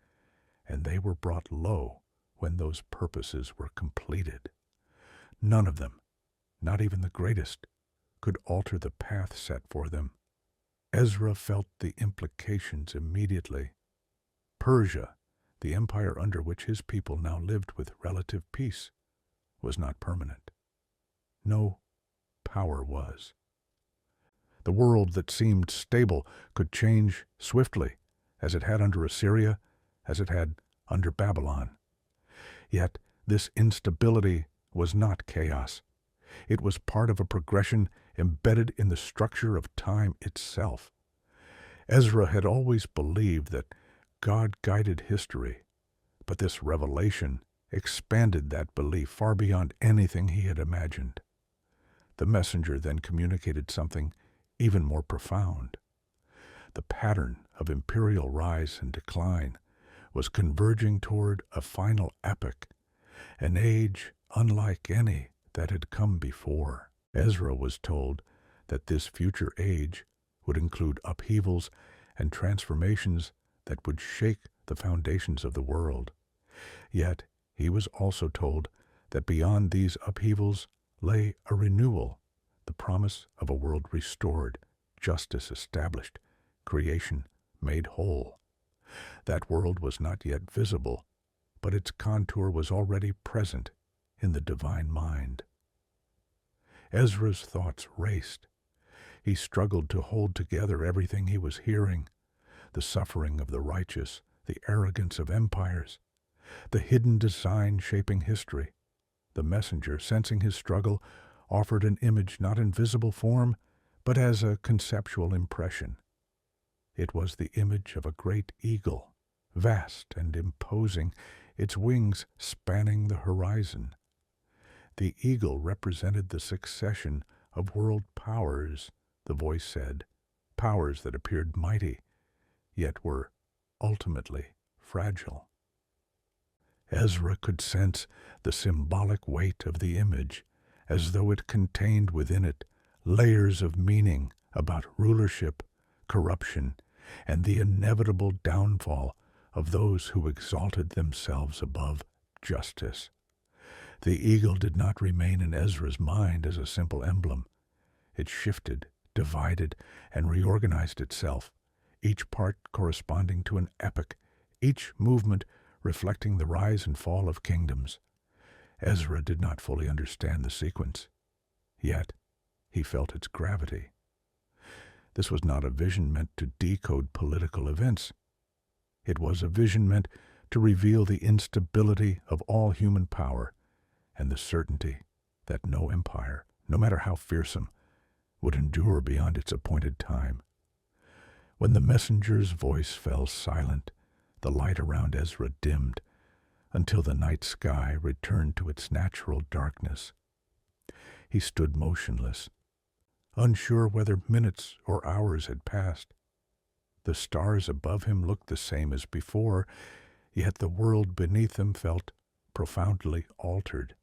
and they were brought low when those purposes were completed. None of them, not even the greatest, could alter the path set for them. Ezra felt the implications immediately. Persia, the empire under which his people now lived with relative peace, was not permanent. No, power was. The world that seemed stable could change swiftly, as it had under Assyria, as it had under Babylon. Yet this instability was not chaos. It was part of a progression embedded in the structure of time itself. Ezra had always believed that God guided history, but this revelation expanded that belief far beyond anything he had imagined. The messenger then communicated something even more profound. The pattern of imperial rise and decline was converging toward a final epoch, an age unlike any that had come before. Ezra was told that this future age would include upheavals and transformations that would shake the foundations of the world. Yet he was also told that beyond these upheavals lay a renewal, the promise of a world restored, justice established, creation made whole. That world was not yet visible, but its contour was already present in the divine mind. Ezra's thoughts raced. He struggled to hold together everything he was hearing: the suffering of the righteous, the arrogance of empires, the hidden design shaping history. The messenger, sensing his struggle, offered an image not in visible form, but as a conceptual impression. It was the image of a great eagle, vast and imposing, its wings spanning the horizon. The eagle represented the succession of world powers, the voice said, powers that appeared mighty, yet were ultimately fragile. Ezra could sense the symbolic weight of the image, as though it contained within it layers of meaning about rulership, corruption, and the inevitable downfall of those who exalted themselves above justice. The eagle did not remain in Ezra's mind as a simple emblem. It shifted, divided, and reorganized itself, each part corresponding to an epoch, each movement reflecting the rise and fall of kingdoms. Ezra did not fully understand the sequence, yet he felt its gravity. This was not a vision meant to decode political events. It was a vision meant to reveal the instability of all human power and the certainty that no empire, no matter how fearsome, would endure beyond its appointed time. When the messenger's voice fell silent, the light around Ezra dimmed until the night sky returned to its natural darkness. He stood motionless, unsure whether minutes or hours had passed. The stars above him looked the same as before, yet the world beneath him felt profoundly altered.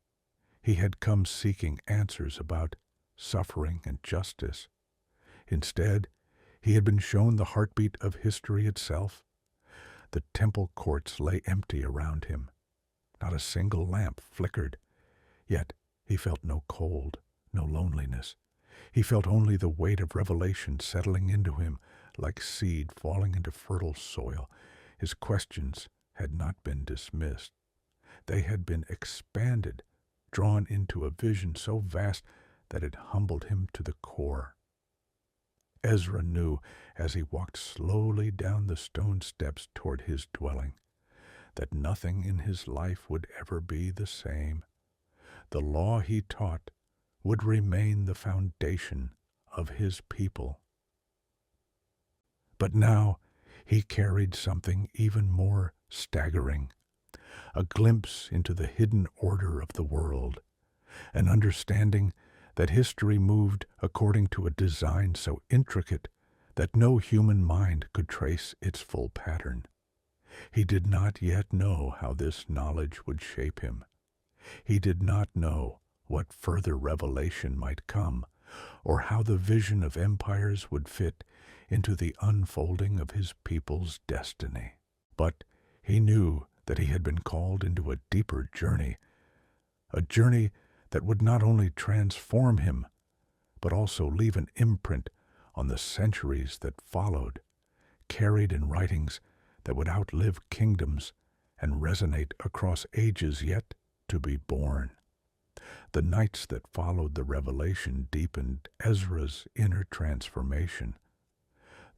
He had come seeking answers about suffering and justice. Instead, he had been shown the heartbeat of history itself. The temple courts lay empty around him. Not a single lamp flickered. Yet he felt no cold, no loneliness. He felt only the weight of revelation settling into him like seed falling into fertile soil. His questions had not been dismissed. They had been expanded, drawn into a vision so vast that it humbled him to the core. Ezra knew, as he walked slowly down the stone steps toward his dwelling, that nothing in his life would ever be the same. The law he taught would remain the foundation of his people. But now he carried something even more staggering, a glimpse into the hidden order of the world, an understanding that history moved according to a design so intricate that no human mind could trace its full pattern. He did not yet know how this knowledge would shape him. He did not know what further revelation might come, or how the vision of empires would fit into the unfolding of his people's destiny. But he knew that he had been called into a deeper journey, a journey that would not only transform him, but also leave an imprint on the centuries that followed, carried in writings that would outlive kingdoms and resonate across ages yet to be born. The nights that followed the revelation deepened Ezra's inner transformation.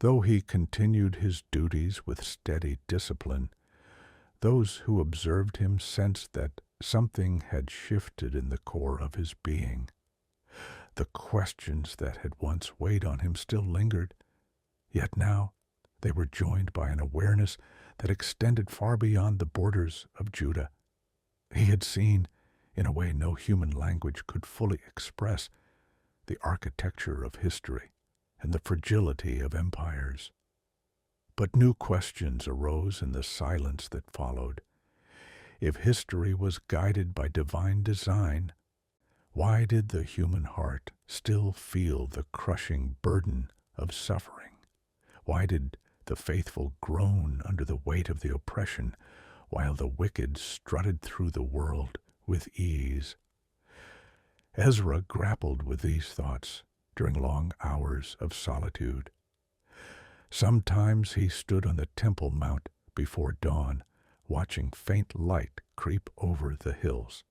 Though he continued his duties with steady discipline, those who observed him sensed that something had shifted in the core of his being. The questions that had once weighed on him still lingered, yet now they were joined by an awareness that extended far beyond the borders of Judah. He had seen, in a way no human language could fully express, the architecture of history and the fragility of empires. But new questions arose in the silence that followed. If history was guided by divine design, why did the human heart still feel the crushing burden of suffering? Why did the faithful groan under the weight of the oppression, while the wicked strutted through the world with ease? Ezra grappled with these thoughts during long hours of solitude. Sometimes he stood on the Temple Mount before dawn, watching faint light creep over the hills.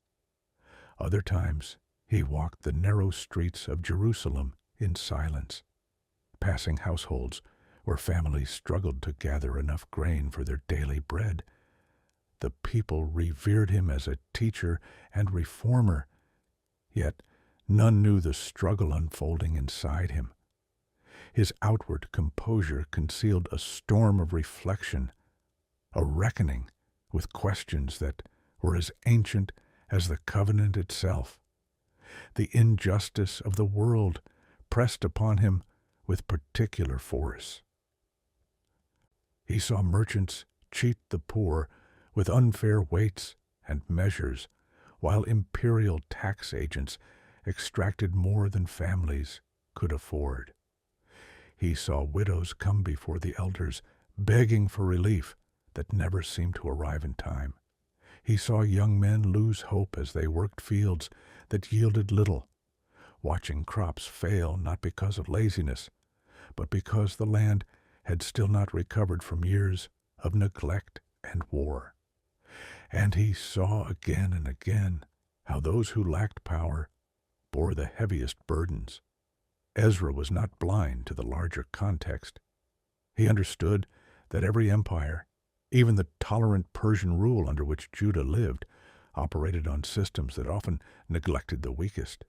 Other times he walked the narrow streets of Jerusalem in silence, passing households where families struggled to gather enough grain for their daily bread. The people revered him as a teacher and reformer, yet none knew the struggle unfolding inside him. His outward composure concealed a storm of reflection, a reckoning with questions that were as ancient as the covenant itself. The injustice of the world pressed upon him with particular force. He saw merchants cheat the poor with unfair weights and measures, while imperial tax agents extracted more than families could afford. He saw widows come before the elders, begging for relief that never seemed to arrive in time. He saw young men lose hope as they worked fields that yielded little, watching crops fail not because of laziness, but because the land had still not recovered from years of neglect and war. And he saw again and again how those who lacked power bore the heaviest burdens. Ezra was not blind to the larger context. He understood that every empire, even the tolerant Persian rule under which Judah lived, operated on systems that often neglected the weakest.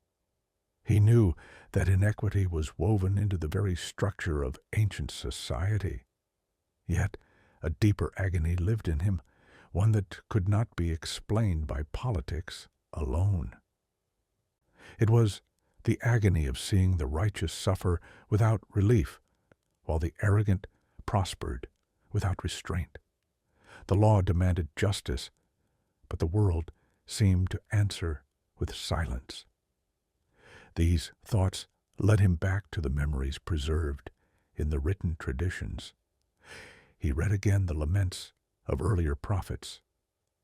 He knew that inequity was woven into the very structure of ancient society. Yet a deeper agony lived in him, one that could not be explained by politics alone. It was the agony of seeing the righteous suffer without relief, while the arrogant prospered without restraint. The law demanded justice, but the world seemed to answer with silence. These thoughts led him back to the memories preserved in the written traditions. He read again the laments of earlier prophets,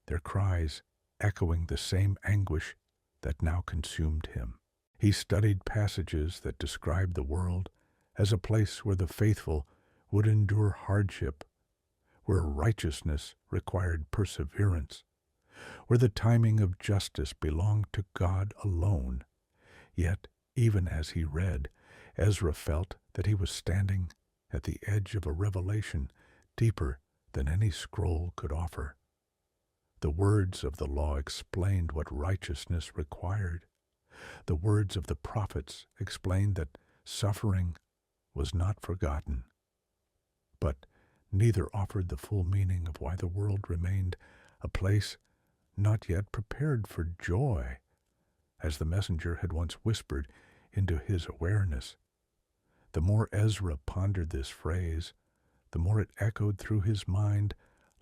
their cries echoing the same anguish that now consumed him. He studied passages that described the world as a place where the faithful would endure hardship, where righteousness required perseverance, where the timing of justice belonged to God alone. Yet, even as he read, Ezra felt that he was standing at the edge of a revelation deeper than any scroll could offer. The words of the law explained what righteousness required. The words of the prophets explained that suffering was not forgotten. But neither offered the full meaning of why the world remained a place not yet prepared for joy, as the messenger had once whispered into his awareness. The more Ezra pondered this phrase, the more it echoed through his mind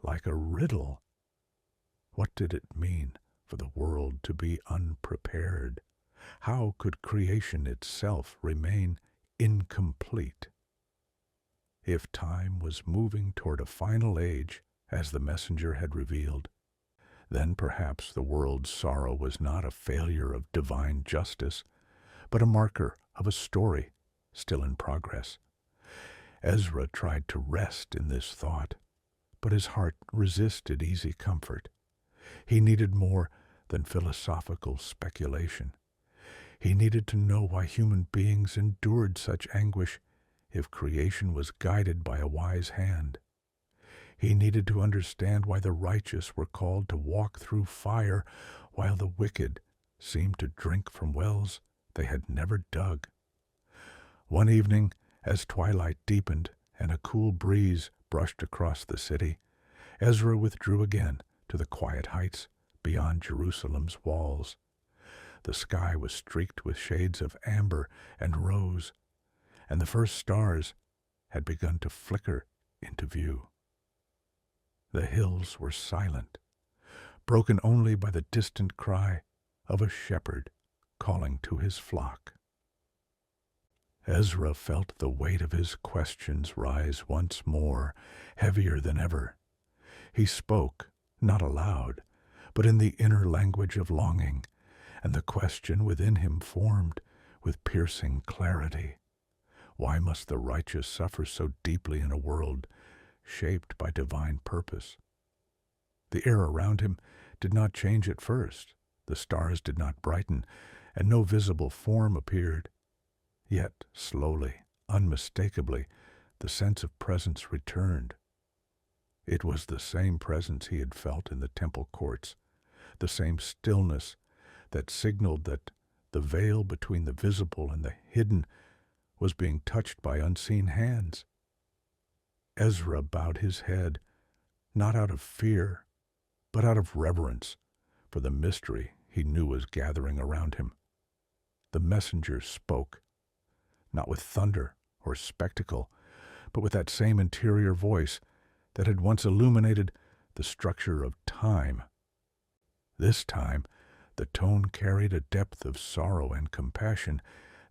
like a riddle. What did it mean for the world to be unprepared? How could creation itself remain incomplete? If time was moving toward a final age, as the messenger had revealed, then perhaps the world's sorrow was not a failure of divine justice, but a marker of a story still in progress. Ezra tried to rest in this thought, but his heart resisted easy comfort. He needed more than philosophical speculation. He needed to know why human beings endured such anguish if creation was guided by a wise hand. He needed to understand why the righteous were called to walk through fire while the wicked seemed to drink from wells they had never dug. One evening, as twilight deepened and a cool breeze brushed across the city, Ezra withdrew again to the quiet heights beyond Jerusalem's walls. The sky was streaked with shades of amber and rose, and the first stars had begun to flicker into view. The hills were silent, broken only by the distant cry of a shepherd calling to his flock. Ezra felt the weight of his questions rise once more, heavier than ever. He spoke, not aloud, but in the inner language of longing, and the question within him formed with piercing clarity. Why must the righteous suffer so deeply in a world shaped by divine purpose? The air around him did not change at first. The stars did not brighten, and no visible form appeared. Yet, slowly, unmistakably, the sense of presence returned. It was the same presence he had felt in the temple courts, the same stillness that signaled that the veil between the visible and the hidden was being touched by unseen hands. Ezra bowed his head, not out of fear, but out of reverence for the mystery he knew was gathering around him. The messenger spoke, not with thunder or spectacle, but with that same interior voice that had once illuminated the structure of time. This time, the tone carried a depth of sorrow and compassion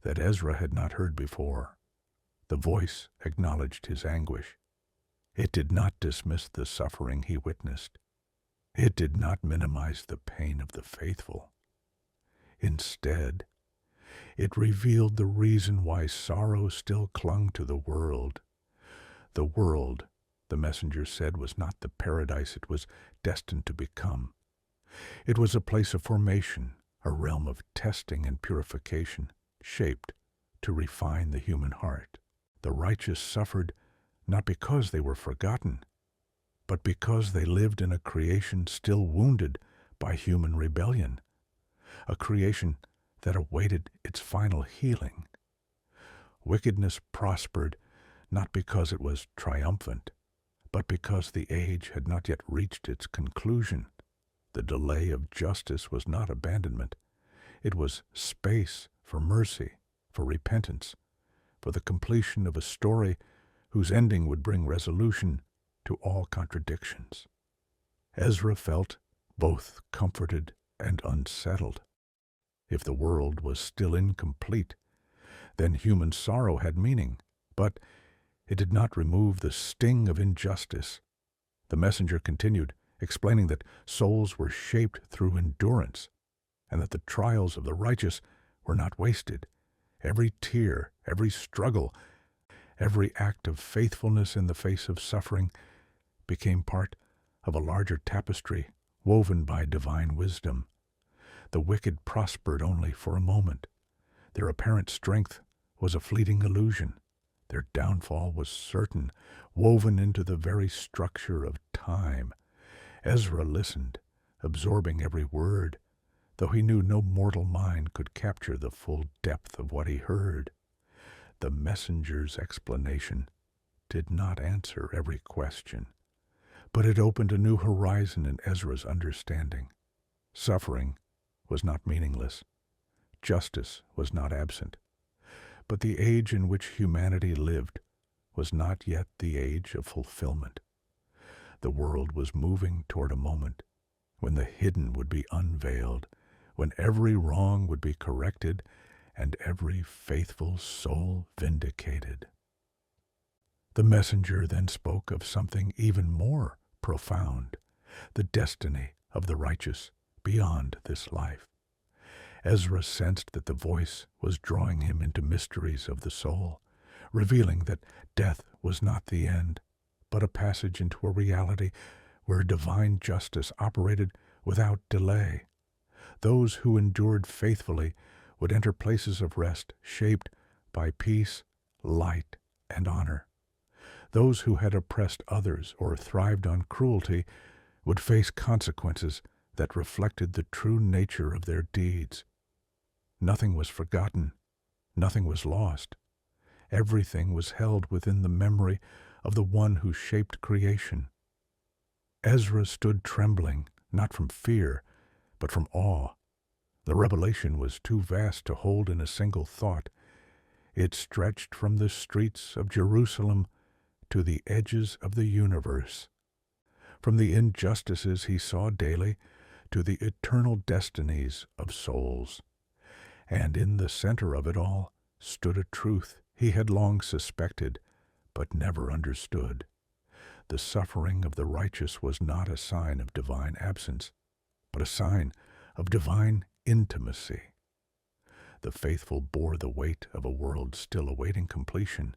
that Ezra had not heard before. The voice acknowledged his anguish. It did not dismiss the suffering he witnessed. It did not minimize the pain of the faithful. Instead, it revealed the reason why sorrow still clung to the world. The world, the messenger said, was not the paradise it was destined to become. It was a place of formation, a realm of testing and purification, shaped to refine the human heart. The righteous suffered not because they were forgotten, but because they lived in a creation still wounded by human rebellion, a creation that awaited its final healing. Wickedness prospered not because it was triumphant, but because the age had not yet reached its conclusion. The delay of justice was not abandonment. It was space for mercy, for repentance, for the completion of a story whose ending would bring resolution to all contradictions. Ezra felt both comforted and unsettled. If the world was still incomplete, then human sorrow had meaning, but it did not remove the sting of injustice. The messenger continued, explaining that souls were shaped through endurance, and that the trials of the righteous were not wasted. Every tear, every struggle, every act of faithfulness in the face of suffering became part of a larger tapestry woven by divine wisdom. The wicked prospered only for a moment. Their apparent strength was a fleeting illusion. Their downfall was certain, woven into the very structure of time. Ezra listened, absorbing every word, though he knew no mortal mind could capture the full depth of what he heard. The messenger's explanation did not answer every question, but it opened a new horizon in Ezra's understanding. Suffering was not meaningless. Justice was not absent. But the age in which humanity lived was not yet the age of fulfillment. The world was moving toward a moment when the hidden would be unveiled, when every wrong would be corrected, and every faithful soul vindicated. The messenger then spoke of something even more profound, the destiny of the righteous beyond this life. Ezra sensed that the voice was drawing him into mysteries of the soul, revealing that death was not the end, but a passage into a reality where divine justice operated without delay. Those who endured faithfully would enter places of rest shaped by peace, light, and honor. Those who had oppressed others or thrived on cruelty would face consequences that reflected the true nature of their deeds. Nothing was forgotten. Nothing was lost. Everything was held within the memory of the one who shaped creation. Ezra stood trembling, not from fear, but from awe. The revelation was too vast to hold in a single thought. It stretched from the streets of Jerusalem to the edges of the universe. From the injustices he saw daily to the eternal destinies of souls. And in the center of it all stood a truth he had long suspected, but never understood. The suffering of the righteous was not a sign of divine absence, but a sign of divine intimacy. The faithful bore the weight of a world still awaiting completion,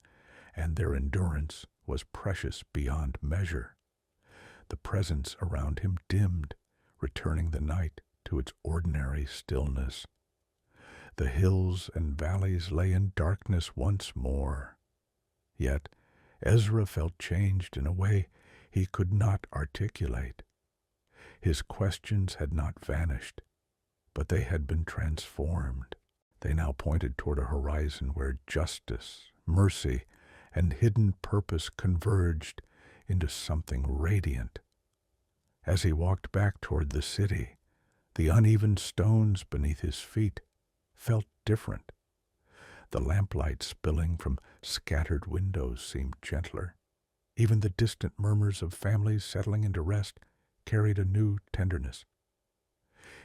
and their endurance was precious beyond measure. The presence around him dimmed, returning the night to its ordinary stillness. The hills and valleys lay in darkness once more. Yet Ezra felt changed in a way he could not articulate. His questions had not vanished, but they had been transformed. They now pointed toward a horizon where justice, mercy, and hidden purpose converged into something radiant. As he walked back toward the city, the uneven stones beneath his feet felt different. The lamplight spilling from scattered windows seemed gentler. Even the distant murmurs of families settling into rest carried a new tenderness.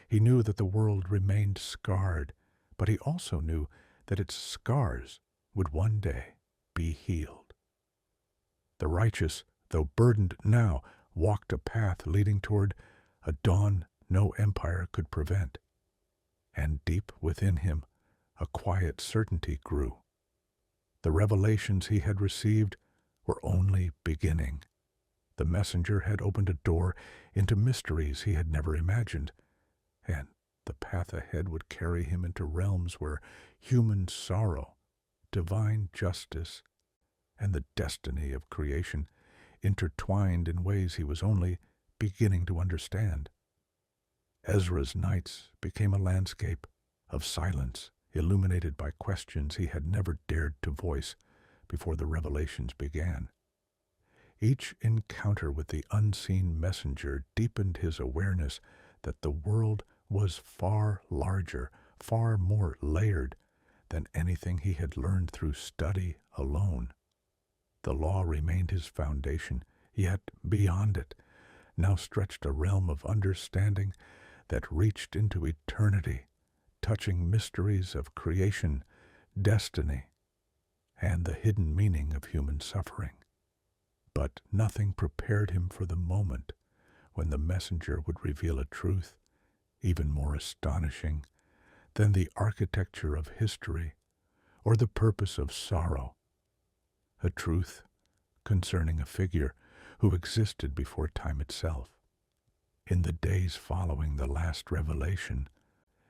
He knew that the world remained scarred, but he also knew that its scars would one day be healed. The righteous, though burdened now, walked a path leading toward a dawn no empire could prevent. And deep within him, a quiet certainty grew. The revelations he had received were only beginning. The messenger had opened a door into mysteries he had never imagined, and the path ahead would carry him into realms where human sorrow, divine justice, and the destiny of creation intertwined in ways he was only beginning to understand. Ezra's nights became a landscape of silence, illuminated by questions he had never dared to voice before the revelations began. Each encounter with the unseen messenger deepened his awareness that the world was far larger, far more layered than anything he had learned through study alone. The law remained his foundation, yet beyond it now stretched a realm of understanding that reached into eternity, touching mysteries of creation, destiny, and the hidden meaning of human suffering. But nothing prepared him for the moment when the messenger would reveal a truth even more astonishing than the architecture of history or the purpose of sorrow, a truth concerning a figure who existed before time itself. In the days following the last revelation,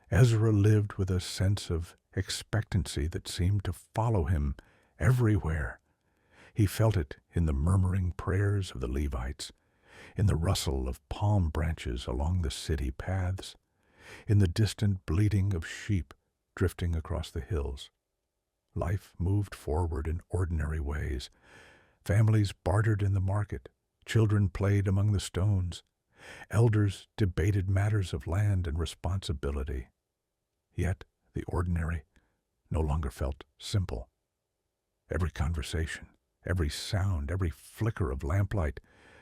Ezra lived with a sense of expectancy that seemed to follow him everywhere. He felt it in the murmuring prayers of the Levites, in the rustle of palm branches along the city paths, in the distant bleating of sheep drifting across the hills. Life moved forward in ordinary ways. Families bartered in the market, children played among the stones, elders debated matters of land and responsibility. Yet the ordinary no longer felt simple. Every conversation, every sound, every flicker of lamplight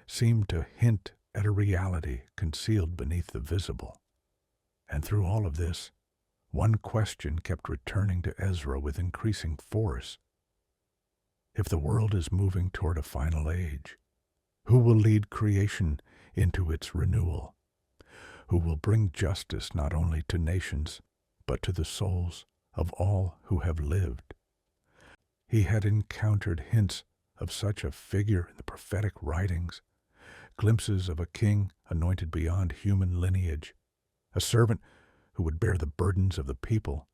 seemed to hint at a reality concealed beneath the visible. And through all of this, one question kept returning to Ezra with increasing force. If the world is moving toward a final age, who will lead creation into its renewal? Who will bring justice not only to nations, but to the souls of all who have lived? He had encountered hints of such a figure in the prophetic writings, glimpses of a king anointed beyond human lineage, a servant who would bear the burdens of the people,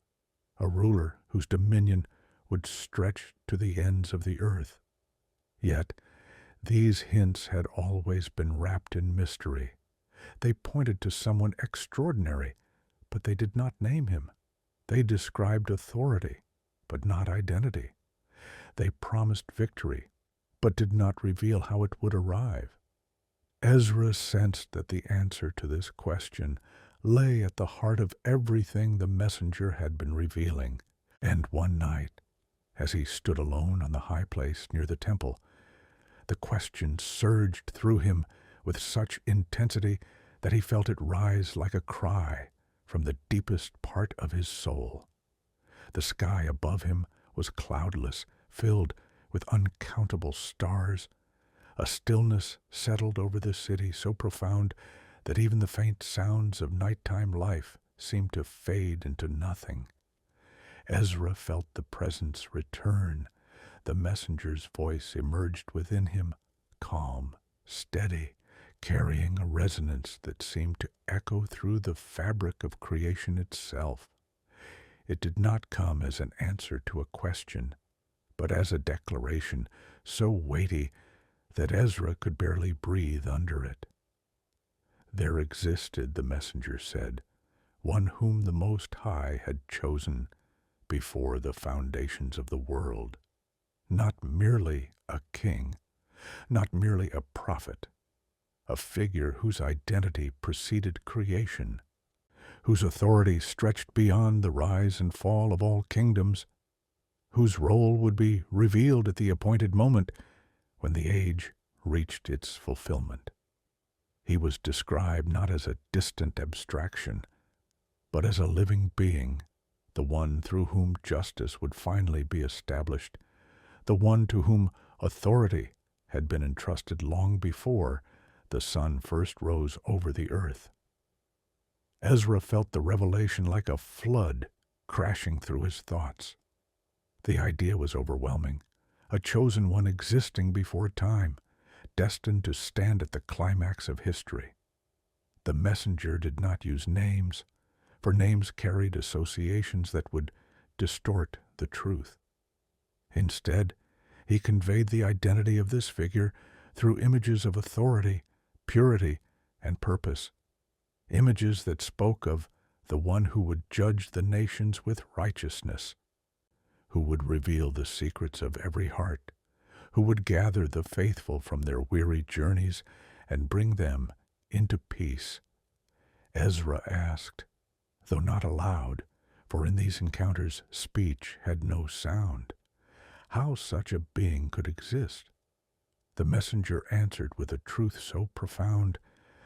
a ruler whose dominion would stretch to the ends of the earth. Yet these hints had always been wrapped in mystery. They pointed to someone extraordinary, but they did not name him. They described authority, but not identity. They promised victory, but did not reveal how it would arrive. Ezra sensed that the answer to this question lay at the heart of everything the messenger had been revealing. And one night, as he stood alone on the high place near the temple, the question surged through him with such intensity that he felt it rise like a cry from the deepest part of his soul. The sky above him was cloudless, filled with uncountable stars. A stillness settled over the city so profound that even the faint sounds of nighttime life seemed to fade into nothing. Ezra felt the presence return. The messenger's voice emerged within him, calm, steady, carrying a resonance that seemed to echo through the fabric of creation itself. It did not come as an answer to a question, but as a declaration so weighty that Ezra could barely breathe under it. There existed, the messenger said, one whom the Most High had chosen before the foundations of the world. Not merely a king, not merely a prophet, a figure whose identity preceded creation, whose authority stretched beyond the rise and fall of all kingdoms, whose role would be revealed at the appointed moment when the age reached its fulfillment. He was described not as a distant abstraction, but as a living being, the one through whom justice would finally be established, the one to whom authority had been entrusted long before the sun first rose over the earth. Ezra felt the revelation like a flood crashing through his thoughts. The idea was overwhelming, a chosen one existing before time, destined to stand at the climax of history. The messenger did not use names, for names carried associations that would distort the truth. Instead, he conveyed the identity of this figure through images of authority, purity, and purpose, images that spoke of the one who would judge the nations with righteousness, who would reveal the secrets of every heart, who would gather the faithful from their weary journeys and bring them into peace. Ezra asked, though not aloud, for in these encounters speech had no sound, how such a being could exist. The messenger answered with a truth so profound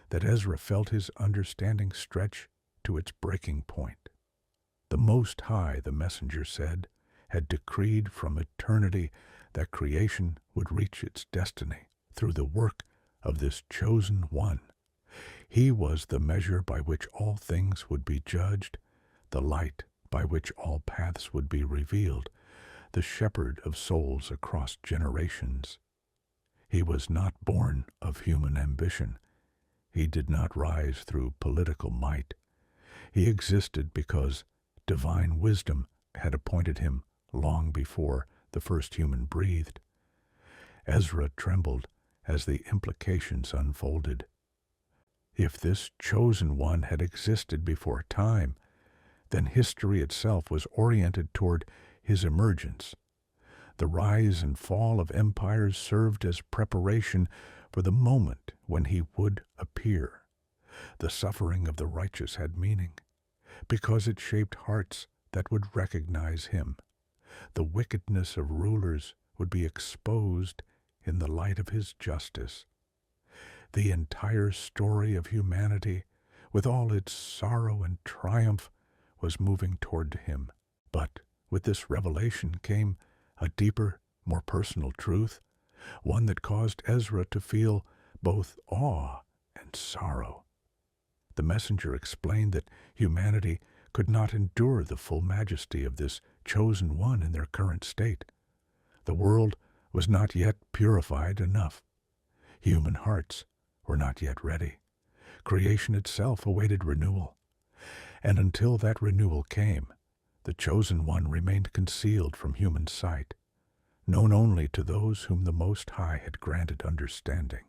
that Ezra felt his understanding stretch to its breaking point. The Most High, the messenger said, had decreed from eternity that creation would reach its destiny through the work of this chosen one. He was the measure by which all things would be judged, the light by which all paths would be revealed, the shepherd of souls across generations. He was not born of human ambition. He did not rise through political might. He existed because divine wisdom had appointed him long before the first human breathed. Ezra trembled as the implications unfolded. If this chosen one had existed before time, then history itself was oriented toward his emergence. The rise and fall of empires served as preparation for the moment when he would appear. The suffering of the righteous had meaning, because it shaped hearts that would recognize him. The wickedness of rulers would be exposed in the light of his justice. The entire story of humanity, with all its sorrow and triumph, was moving toward him. But with this revelation came a deeper, more personal truth, one that caused Ezra to feel both awe and sorrow. The messenger explained that humanity could not endure the full majesty of this chosen one in their current state. The world was not yet purified enough. Human hearts were not yet ready. Creation itself awaited renewal. And until that renewal came, the chosen one remained concealed from human sight, known only to those whom the Most High had granted understanding.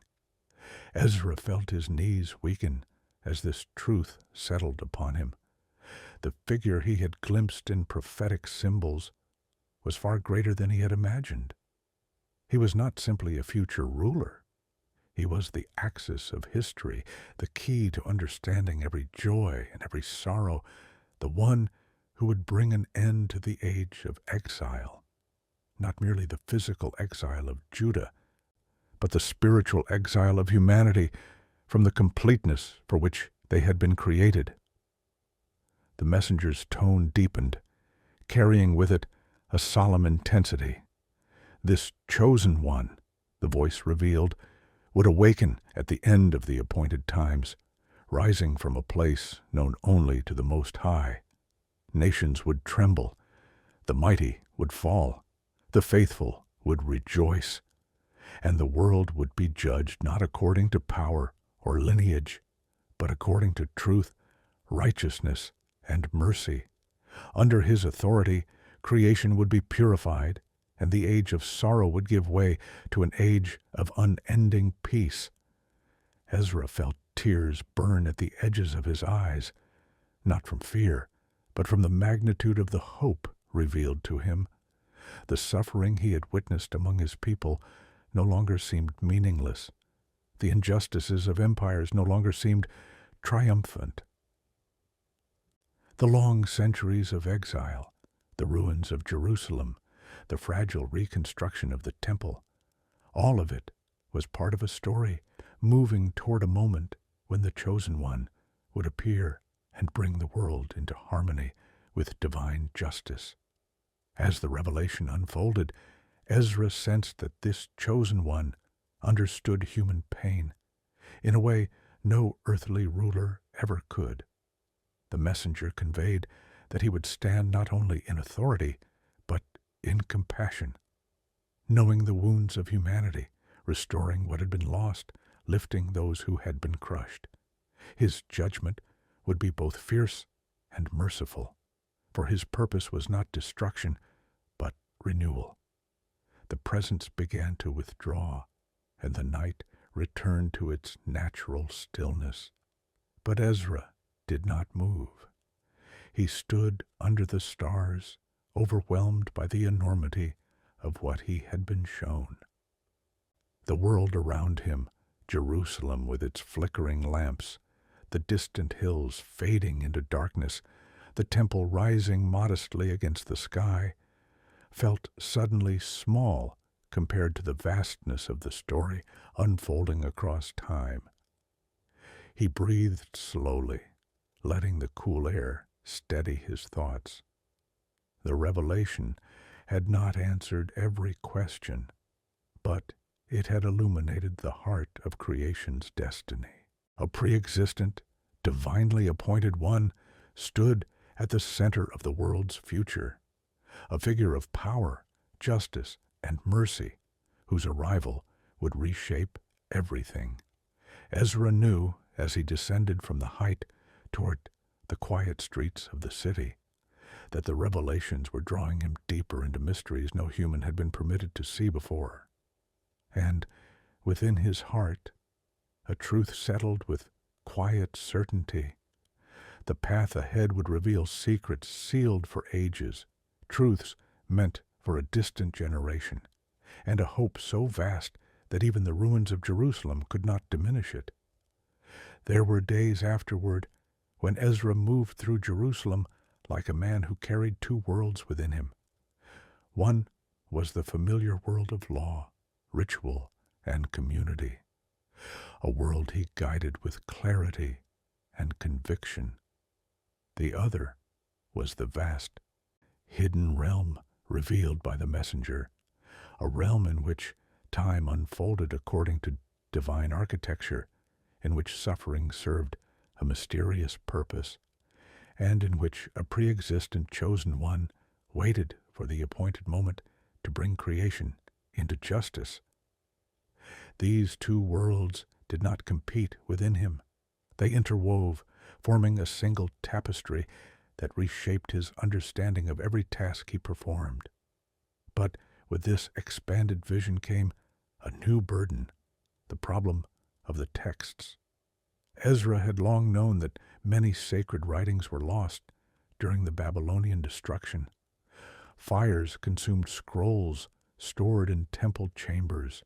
Ezra felt his knees weaken as this truth settled upon him. The figure he had glimpsed in prophetic symbols was far greater than he had imagined. He was not simply a future ruler. He was the axis of history, the key to understanding every joy and every sorrow, the one who would bring an end to the age of exile, not merely the physical exile of Judah, but the spiritual exile of humanity from the completeness for which they had been created. The messenger's tone deepened, carrying with it a solemn intensity. This chosen one, the voice revealed, would awaken at the end of the appointed times, rising from a place known only to the Most High. Nations would tremble, the mighty would fall, the faithful would rejoice, and the world would be judged not according to power or lineage, but according to truth, righteousness, and mercy. Under his authority, creation would be purified, and the age of sorrow would give way to an age of unending peace. Ezra felt tears burn at the edges of his eyes, not from fear, but from the magnitude of the hope revealed to him. The suffering he had witnessed among his people no longer seemed meaningless. The injustices of empires no longer seemed triumphant. The long centuries of exile, the ruins of Jerusalem, the fragile reconstruction of the temple, all of it was part of a story moving toward a moment when the chosen one would appear and bring the world into harmony with divine justice. As the revelation unfolded, Ezra sensed that this chosen one understood human pain in a way no earthly ruler ever could. The messenger conveyed that he would stand not only in authority, but in compassion, knowing the wounds of humanity, restoring what had been lost, lifting those who had been crushed. His judgment would be both fierce and merciful, for his purpose was not destruction, but renewal. The presence began to withdraw, and the night returned to its natural stillness. But Ezra did not move. He stood under the stars, overwhelmed by the enormity of what he had been shown. The world around him, Jerusalem with its flickering lamps, the distant hills fading into darkness, the temple rising modestly against the sky, felt suddenly small compared to the vastness of the story unfolding across time. He breathed slowly, letting the cool air steady his thoughts. The revelation had not answered every question, but it had illuminated the heart of creation's destiny. A pre-existent, divinely appointed one stood at the center of the world's future, a figure of power, justice, and mercy, whose arrival would reshape everything. Ezra knew, as he descended from the height toward the quiet streets of the city, that the revelations were drawing him deeper into mysteries no human had been permitted to see before. And within his heart, a truth settled with quiet certainty. The path ahead would reveal secrets sealed for ages, truths meant for a distant generation, and a hope so vast that even the ruins of Jerusalem could not diminish it. There were days afterward when Ezra moved through Jerusalem like a man who carried two worlds within him. One was the familiar world of law, ritual, and community, a world he guided with clarity and conviction. The other was the vast, hidden realm revealed by the messenger, a realm in which time unfolded according to divine architecture, in which suffering served a mysterious purpose, and in which a pre-existent chosen one waited for the appointed moment to bring creation into justice. These two worlds did not compete within him. They interwove, forming a single tapestry that reshaped his understanding of every task he performed. But with this expanded vision came a new burden, the problem of the texts. Ezra had long known that many sacred writings were lost during the Babylonian destruction. Fires consumed scrolls stored in temple chambers.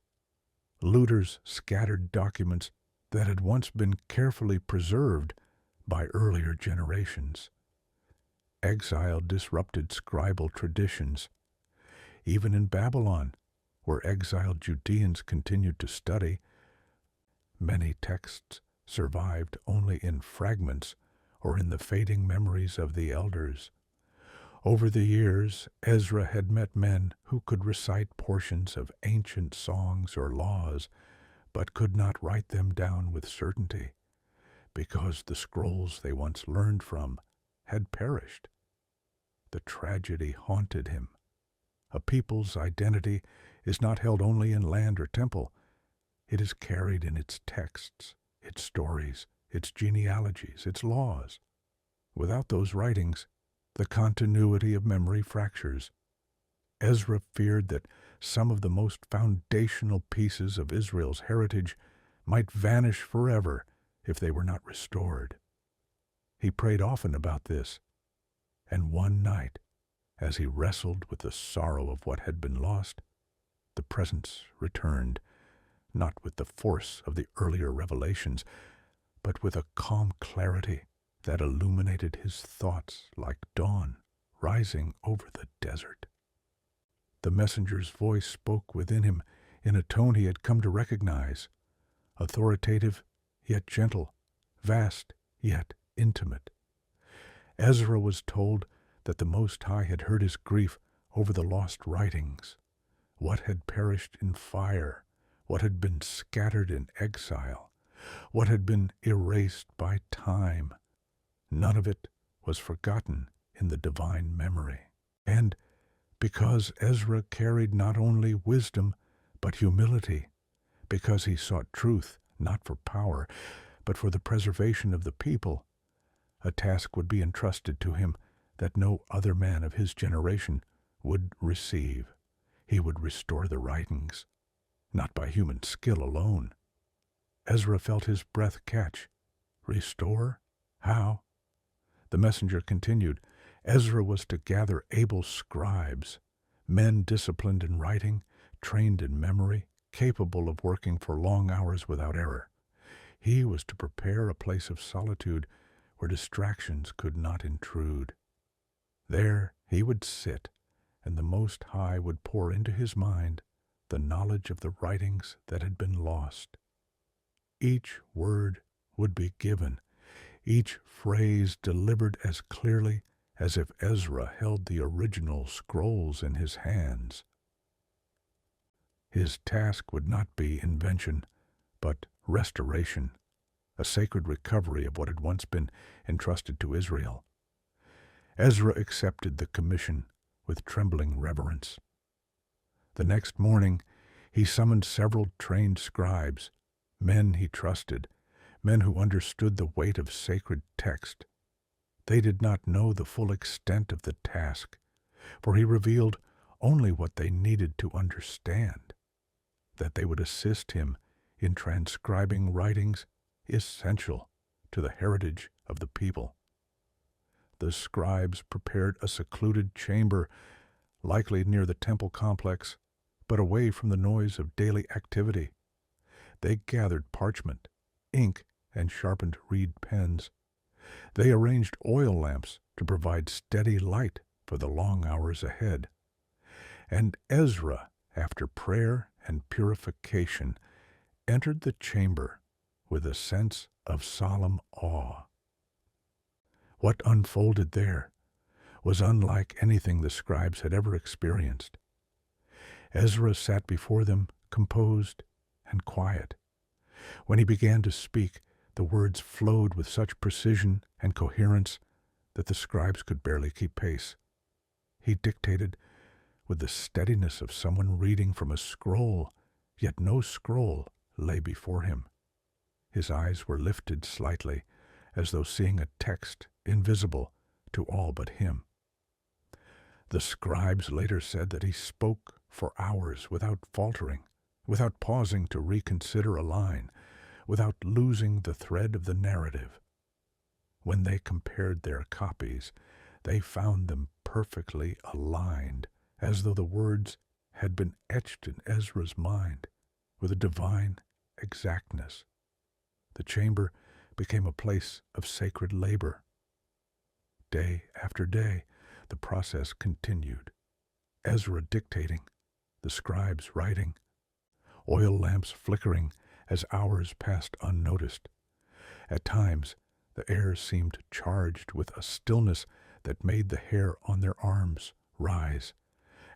Looters scattered documents that had once been carefully preserved by earlier generations. Exile disrupted scribal traditions. Even in Babylon, where exiled Judeans continued to study, many texts survived only in fragments or in the fading memories of the elders. Over the years, Ezra had met men who could recite portions of ancient songs or laws, but could not write them down with certainty, because the scrolls they once learned from had perished. The tragedy haunted him. A people's identity is not held only in land or temple. It is carried in its texts, its stories, its genealogies, its laws. Without those writings, the continuity of memory fractures. Ezra feared that some of the most foundational pieces of Israel's heritage might vanish forever if they were not restored. He prayed often about this, and one night, as he wrestled with the sorrow of what had been lost, the presence returned, not with the force of the earlier revelations, but with a calm clarity that illuminated his thoughts like dawn rising over the desert. The messenger's voice spoke within him in a tone he had come to recognize, authoritative yet gentle, vast yet intimate. Ezra was told that the Most High had heard his grief over the lost writings, what had perished in fire, what had been scattered in exile, what had been erased by time. None of it was forgotten in the divine memory. And because Ezra carried not only wisdom but humility, because he sought truth not for power but for the preservation of the people, a task would be entrusted to him that no other man of his generation would receive. He would restore the writings, not by human skill alone. Ezra felt his breath catch. Restore? How? The messenger continued. Ezra was to gather able scribes, men disciplined in writing, trained in memory, capable of working for long hours without error. He was to prepare a place of solitude where distractions could not intrude. There he would sit, and the Most High would pour into his mind the knowledge of the writings that had been lost. Each word would be given, each phrase delivered as clearly as if Ezra held the original scrolls in his hands. His task would not be invention, but restoration, a sacred recovery of what had once been entrusted to Israel. Ezra accepted the commission with trembling reverence. The next morning he summoned several trained scribes, men he trusted, men who understood the weight of sacred text. They did not know the full extent of the task, for he revealed only what they needed to understand, that they would assist him in transcribing writings essential to the heritage of the people. The scribes prepared a secluded chamber, likely near the temple complex, but away from the noise of daily activity. They gathered parchment, ink, and sharpened reed pens. They arranged oil lamps to provide steady light for the long hours ahead. And Ezra, after prayer and purification, entered the chamber with a sense of solemn awe. What unfolded there was unlike anything the scribes had ever experienced. Ezra sat before them, composed and quiet. When he began to speak, the words flowed with such precision and coherence that the scribes could barely keep pace. He dictated with the steadiness of someone reading from a scroll, yet no scroll lay before him. His eyes were lifted slightly, as though seeing a text invisible to all but him. The scribes later said that he spoke for hours without faltering, without pausing to reconsider a line, without losing the thread of the narrative. When they compared their copies, they found them perfectly aligned, as though the words had been etched in Ezra's mind with a divine exactness. The chamber became a place of sacred labor. Day after day, the process continued. Ezra dictating, the scribes writing, oil lamps flickering as hours passed unnoticed. At times, the air seemed charged with a stillness that made the hair on their arms rise,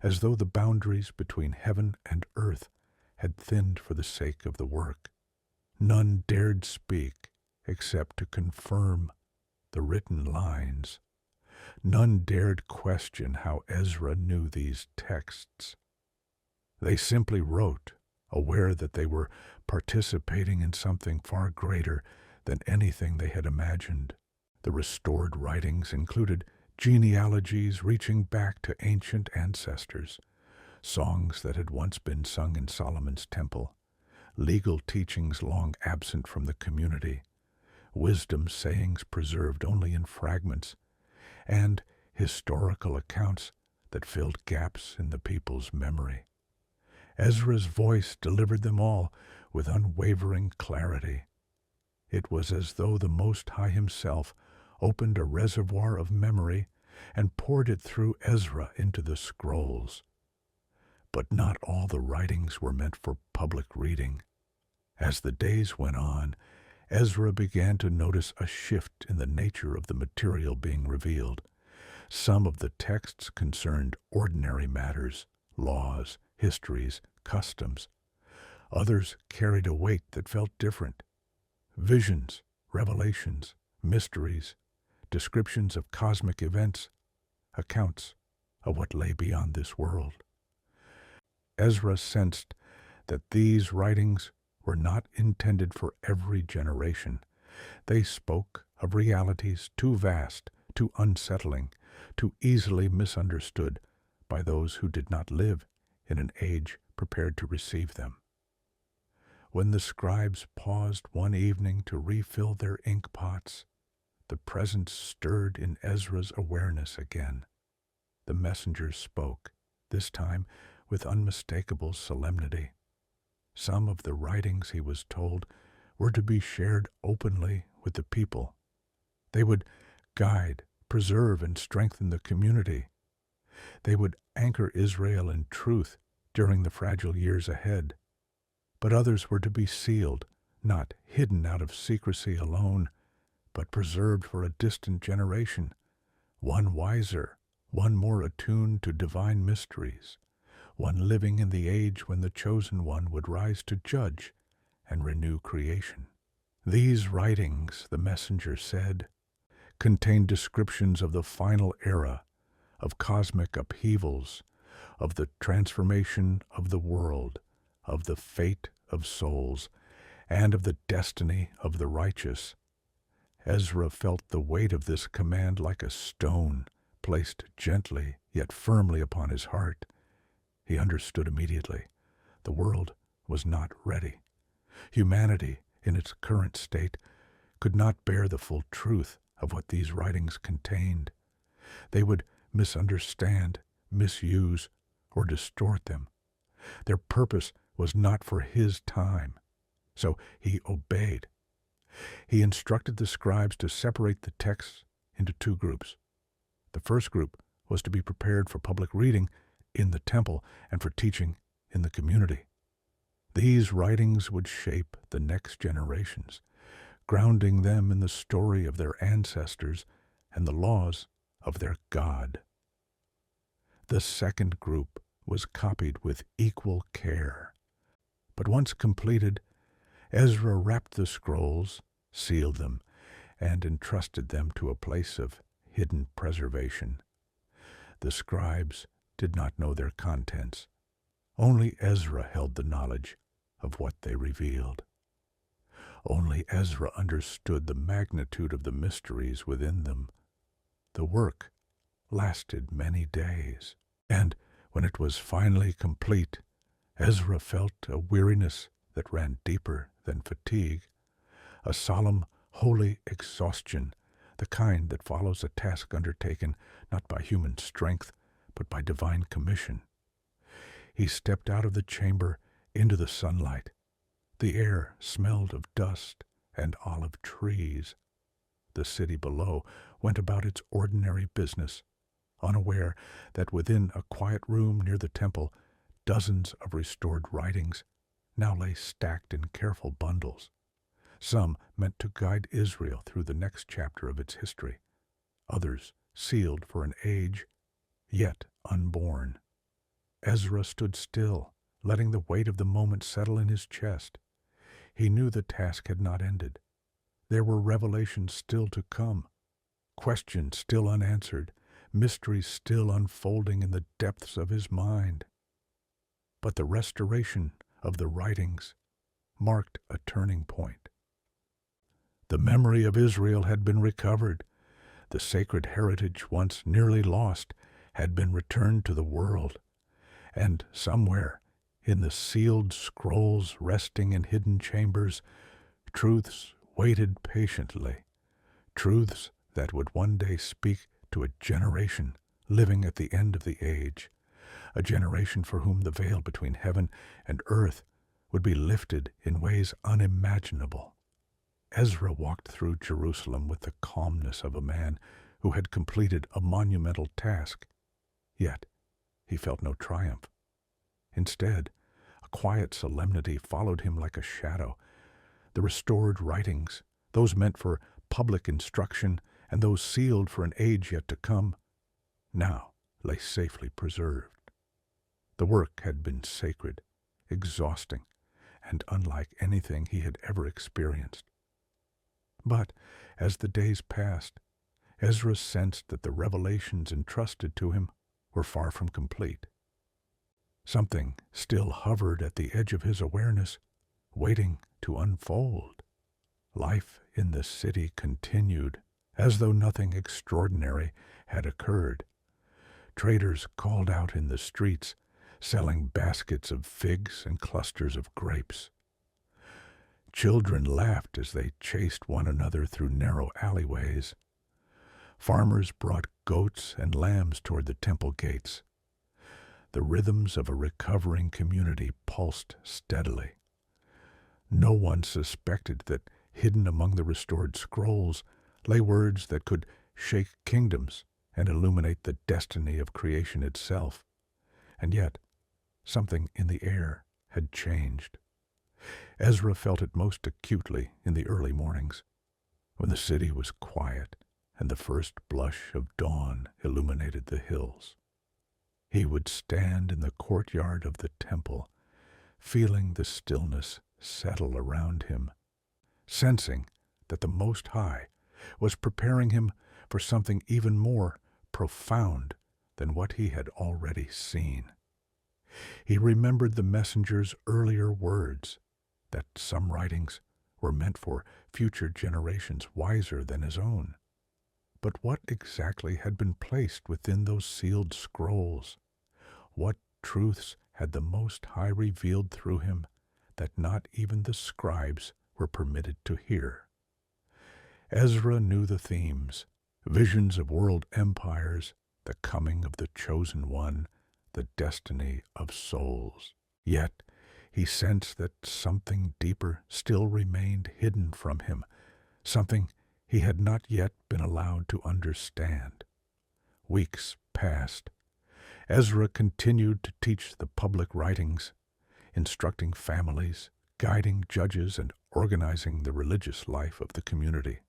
as though the boundaries between heaven and earth had thinned for the sake of the work. None dared speak except to confirm the written lines. None dared question how Ezra knew these texts. They simply wrote, aware that they were participating in something far greater than anything they had imagined. The restored writings included genealogies reaching back to ancient ancestors, songs that had once been sung in Solomon's temple, legal teachings long absent from the community, wisdom sayings preserved only in fragments, and historical accounts that filled gaps in the people's memory. Ezra's voice delivered them all with unwavering clarity. It was as though the Most High himself opened a reservoir of memory and poured it through Ezra into the scrolls. But not all the writings were meant for public reading. As the days went on, Ezra began to notice a shift in the nature of the material being revealed. Some of the texts concerned ordinary matters, laws, histories, customs. Others carried a weight that felt different. Visions, revelations, mysteries, descriptions of cosmic events, accounts of what lay beyond this world. Ezra sensed that these writings were not intended for every generation. They spoke of realities too vast, too unsettling, too easily misunderstood by those who did not live in an age prepared to receive them. When the scribes paused one evening to refill their ink pots, the presence stirred in Ezra's awareness again. The messenger spoke, this time with unmistakable solemnity. Some of the writings, he was told, were to be shared openly with the people. They would guide, preserve, and strengthen the community. They would anchor Israel in truth during the fragile years ahead. But others were to be sealed, not hidden out of secrecy alone, but preserved for a distant generation, one wiser, one more attuned to divine mysteries, one living in the age when the chosen one would rise to judge and renew creation. These writings, the messenger said, contained descriptions of the final era, of cosmic upheavals, of the transformation of the world, of the fate of souls, and of the destiny of the righteous. Ezra felt the weight of this command like a stone placed gently yet firmly upon his heart. He understood immediately. The world was not ready. Humanity, in its current state, could not bear the full truth of what these writings contained. They would misunderstand, misuse, or distort them. Their purpose was not for his time, so he obeyed. He instructed the scribes to separate the texts into two groups. The first group was to be prepared for public reading in the temple and for teaching in the community. These writings would shape the next generations, grounding them in the story of their ancestors and the laws of their God. The second group was copied with equal care. But once completed, Ezra wrapped the scrolls, sealed them, and entrusted them to a place of hidden preservation. The scribes did not know their contents. Only Ezra held the knowledge of what they revealed. Only Ezra understood the magnitude of the mysteries within them. The work lasted many days, and when it was finally complete, Ezra felt a weariness that ran deeper than fatigue, a solemn, holy exhaustion, the kind that follows a task undertaken not by human strength, but by divine commission. He stepped out of the chamber into the sunlight. The air smelled of dust and olive trees. The city below went about its ordinary business, unaware that within a quiet room near the temple, dozens of restored writings now lay stacked in careful bundles. Some meant to guide Israel through the next chapter of its history, others sealed for an age yet unborn. Ezra stood still, letting the weight of the moment settle in his chest. He knew the task had not ended. There were revelations still to come, questions still unanswered, mysteries still unfolding in the depths of his mind. But the restoration of the writings marked a turning point. The memory of Israel had been recovered. The sacred heritage, once nearly lost, had been returned to the world. And somewhere, in the sealed scrolls resting in hidden chambers, truths waited patiently, truths that would one day speak to a generation living at the end of the age, a generation for whom the veil between heaven and earth would be lifted in ways unimaginable. Ezra walked through Jerusalem with the calmness of a man who had completed a monumental task. Yet he felt no triumph. Instead, a quiet solemnity followed him like a shadow. The restored writings, those meant for public instruction and those sealed for an age yet to come, now lay safely preserved. The work had been sacred, exhausting, and unlike anything he had ever experienced. But as the days passed, Ezra sensed that the revelations entrusted to him were far from complete. Something still hovered at the edge of his awareness, waiting to unfold. Life in the city continued, as though nothing extraordinary had occurred. Traders called out in the streets, selling baskets of figs and clusters of grapes. Children laughed as they chased one another through narrow alleyways. Farmers brought goats and lambs toward the temple gates. The rhythms of a recovering community pulsed steadily. No one suspected that hidden among the restored scrolls lay words that could shake kingdoms and illuminate the destiny of creation itself. And yet, something in the air had changed. Ezra felt it most acutely in the early mornings, when the city was quiet and the first blush of dawn illuminated the hills. He would stand in the courtyard of the temple, feeling the stillness settle around him, sensing that the Most High was preparing him for something even more profound than what he had already seen. He remembered the messenger's earlier words, that some writings were meant for future generations wiser than his own. But what exactly had been placed within those sealed scrolls? What truths had the Most High revealed through him that not even the scribes were permitted to hear? Ezra knew the themes: visions of world empires, the coming of the Chosen One, the destiny of souls. Yet he sensed that something deeper still remained hidden from him, something he had not yet been allowed to understand. Weeks passed. Ezra continued to teach the public writings, instructing families, guiding judges, and organizing the religious life of the community.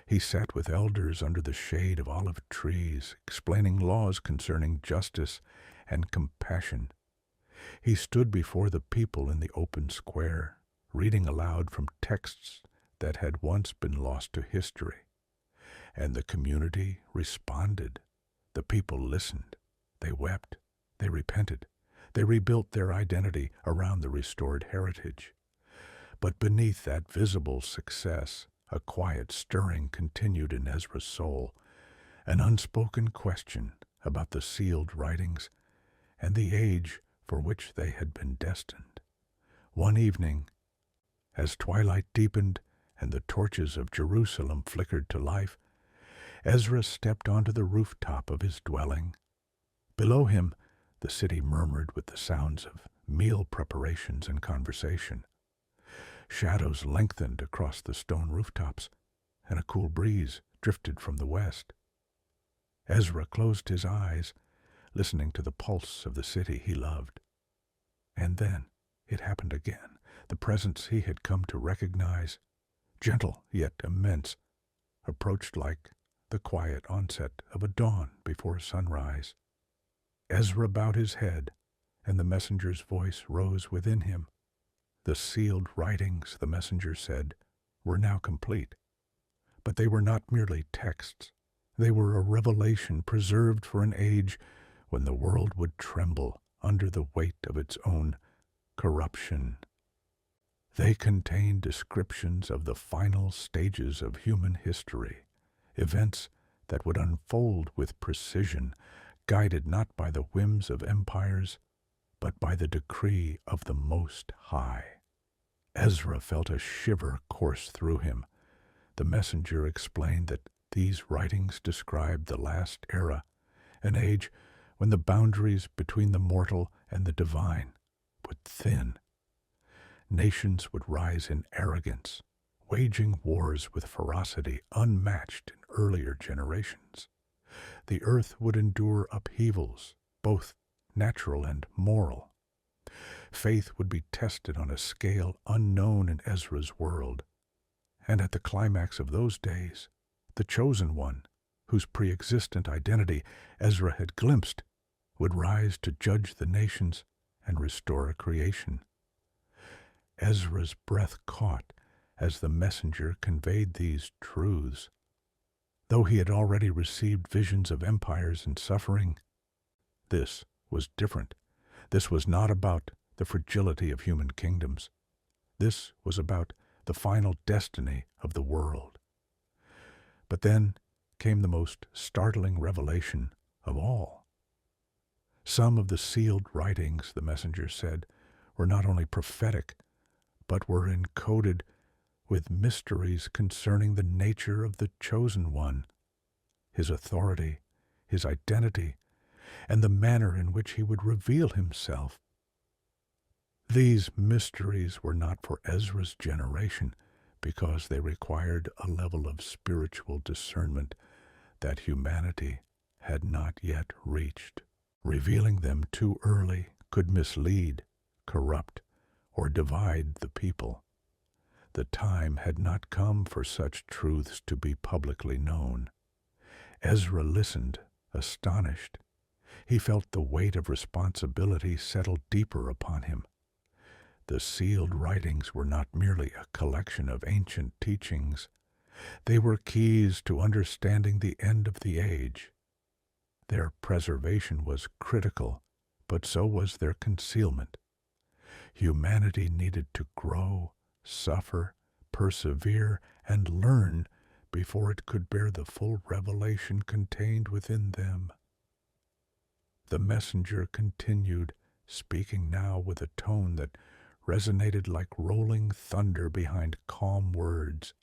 He sat with elders under the shade of olive trees, explaining laws concerning justice and compassion. He stood before the people in the open square, reading aloud from texts that had once been lost to history. And the community responded. The people listened. They wept. They repented. They rebuilt their identity around the restored heritage. But beneath that visible success, a quiet stirring continued in Ezra's soul, an unspoken question about the sealed writings and the age for which they had been destined. One evening, as twilight deepened and the torches of Jerusalem flickered to life, Ezra stepped onto the rooftop of his dwelling. Below him, the city murmured with the sounds of meal preparations and conversation. Shadows lengthened across the stone rooftops, and a cool breeze drifted from the west. Ezra closed his eyes, listening to the pulse of the city he loved. And then it happened again. The presence he had come to recognize, gentle yet immense, approached like the quiet onset of a dawn before sunrise. Ezra bowed his head, and the messenger's voice rose within him. The sealed writings, the messenger said, were now complete. But they were not merely texts. They were a revelation preserved for an age when the world would tremble under the weight of its own corruption. They contained descriptions of the final stages of human history, events that would unfold with precision, guided not by the whims of empires, but by the decree of the Most High. Ezra felt a shiver course through him. The messenger explained that these writings described the last era, an age when the boundaries between the mortal and the divine would thin. Nations would rise in arrogance, waging wars with ferocity unmatched in earlier generations. The earth would endure upheavals, both natural and moral. Faith would be tested on a scale unknown in Ezra's world. And at the climax of those days, the Chosen One, whose pre-existent identity Ezra had glimpsed, would rise to judge the nations and restore a creation. Ezra's breath caught as the messenger conveyed these truths. Though he had already received visions of empires and suffering, this was different. This was not about the fragility of human kingdoms. This was about the final destiny of the world. But then came the most startling revelation of all. Some of the sealed writings, the messenger said, were not only prophetic, but were encoded with mysteries concerning the nature of the Chosen One, his authority, his identity, and the manner in which he would reveal himself. These mysteries were not for Ezra's generation because they required a level of spiritual discernment that humanity had not yet reached. Revealing them too early could mislead, corrupt, or divide the people. The time had not come for such truths to be publicly known. Ezra listened, astonished. He felt the weight of responsibility settle deeper upon him. The sealed writings were not merely a collection of ancient teachings. They were keys to understanding the end of the age. Their preservation was critical, but so was their concealment. Humanity needed to grow, suffer, persevere, and learn before it could bear the full revelation contained within them. The messenger continued, speaking now with a tone that resonated like rolling thunder behind calm words.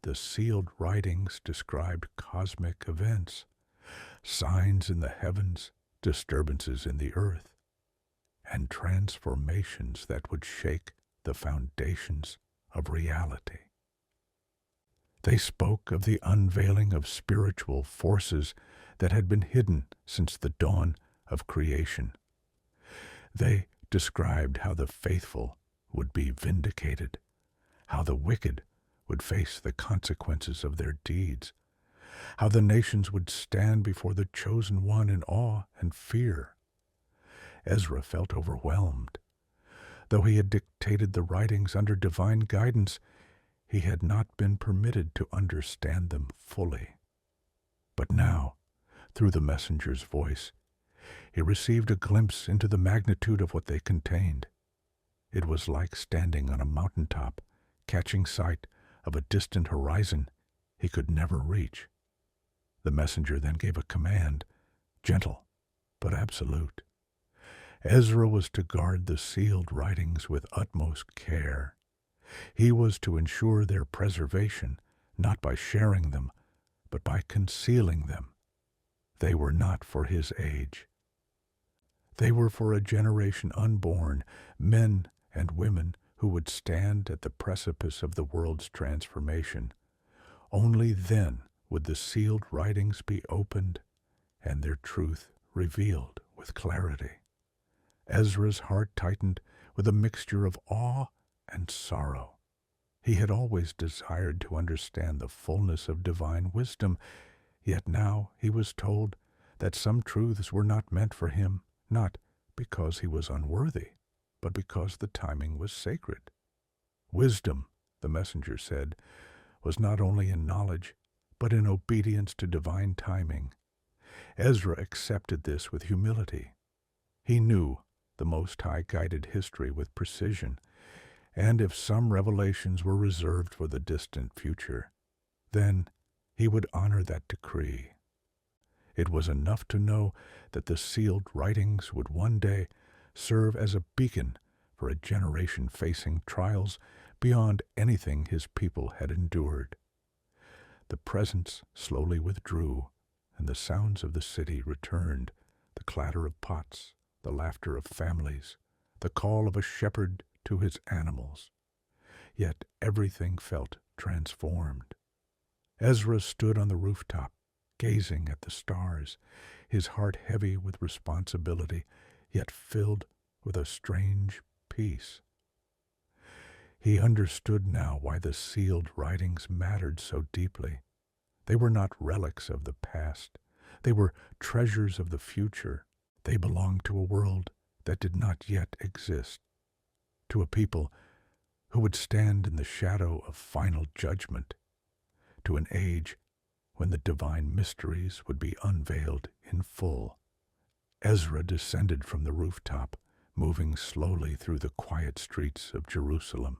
The sealed writings described cosmic events, signs in the heavens, disturbances in the earth, and transformations that would shake the foundations of reality. They spoke of the unveiling of spiritual forces that had been hidden since the dawn of creation. They described how the faithful would be vindicated, how the wicked would face the consequences of their deeds, how the nations would stand before the chosen one in awe and fear. Ezra felt overwhelmed. Though he had dictated the writings under divine guidance, he had not been permitted to understand them fully. But now, through the messenger's voice, he received a glimpse into the magnitude of what they contained. It was like standing on a mountaintop, catching sight of a distant horizon he could never reach. The messenger then gave a command, gentle but absolute. Ezra was to guard the sealed writings with utmost care. He was to ensure their preservation, not by sharing them, but by concealing them. They were not for his age. They were for a generation unborn, men and women who would stand at the precipice of the world's transformation. Only then would the sealed writings be opened and their truth revealed with clarity. Ezra's heart tightened with a mixture of awe and sorrow. He had always desired to understand the fullness of divine wisdom, yet now he was told that some truths were not meant for him, not because he was unworthy, but because the timing was sacred. Wisdom, the messenger said, was not only in knowledge, but in obedience to divine timing. Ezra accepted this with humility. He knew the Most High guided history with precision, and if some revelations were reserved for the distant future, then he would honor that decree. It was enough to know that the sealed writings would one day serve as a beacon for a generation facing trials beyond anything his people had endured. The presence slowly withdrew, and the sounds of the city returned, the clatter of pots, the laughter of families, the call of a shepherd to his animals. Yet everything felt transformed. Ezra stood on the rooftop, gazing at the stars, his heart heavy with responsibility, yet filled with a strange peace. He understood now why the sealed writings mattered so deeply. They were not relics of the past. They were treasures of the future. They belonged to a world that did not yet exist, to a people who would stand in the shadow of final judgment, to an age when the divine mysteries would be unveiled in full. Ezra descended from the rooftop, moving slowly through the quiet streets of Jerusalem.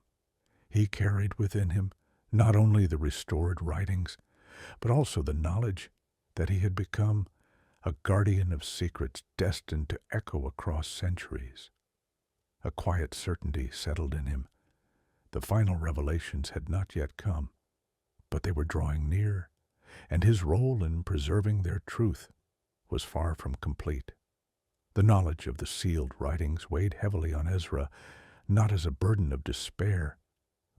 He carried within him not only the restored writings, but also the knowledge that he had become a guardian of secrets destined to echo across centuries. A quiet certainty settled in him. The final revelations had not yet come, but they were drawing near, and his role in preserving their truth was far from complete. The knowledge of the sealed writings weighed heavily on Ezra, not as a burden of despair,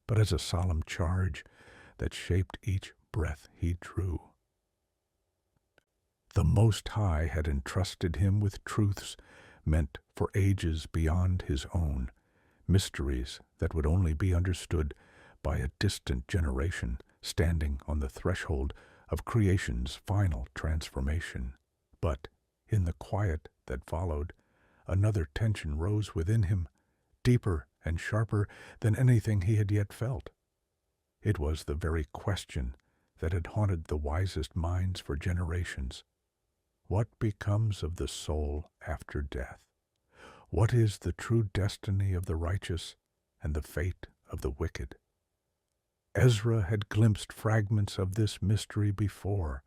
but as a solemn charge that shaped each breath he drew. The Most High had entrusted him with truths meant for ages beyond his own, mysteries that would only be understood by a distant generation standing on the threshold of creation's final transformation. But in the quiet that followed, another tension rose within him, deeper and sharper than anything he had yet felt. It was the very question that had haunted the wisest minds for generations. What becomes of the soul after death? What is the true destiny of the righteous and the fate of the wicked? Ezra had glimpsed fragments of this mystery before,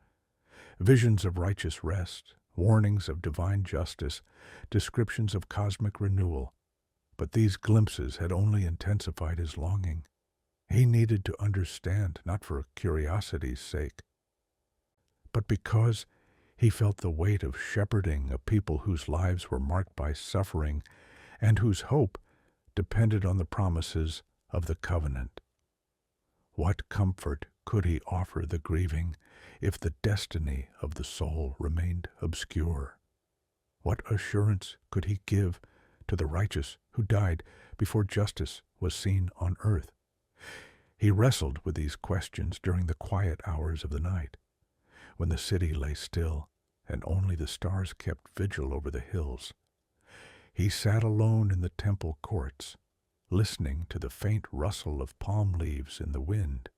visions of righteous rest, warnings of divine justice, descriptions of cosmic renewal, but these glimpses had only intensified his longing. He needed to understand, not for curiosity's sake, but because he felt the weight of shepherding a people whose lives were marked by suffering and whose hope depended on the promises of the covenant. What comfort could he offer the grieving if the destiny of the soul remained obscure? What assurance could he give to the righteous who died before justice was seen on earth? He wrestled with these questions during the quiet hours of the night, when the city lay still and only the stars kept vigil over the hills. He sat alone in the temple courts, listening to the faint rustle of palm leaves in the wind.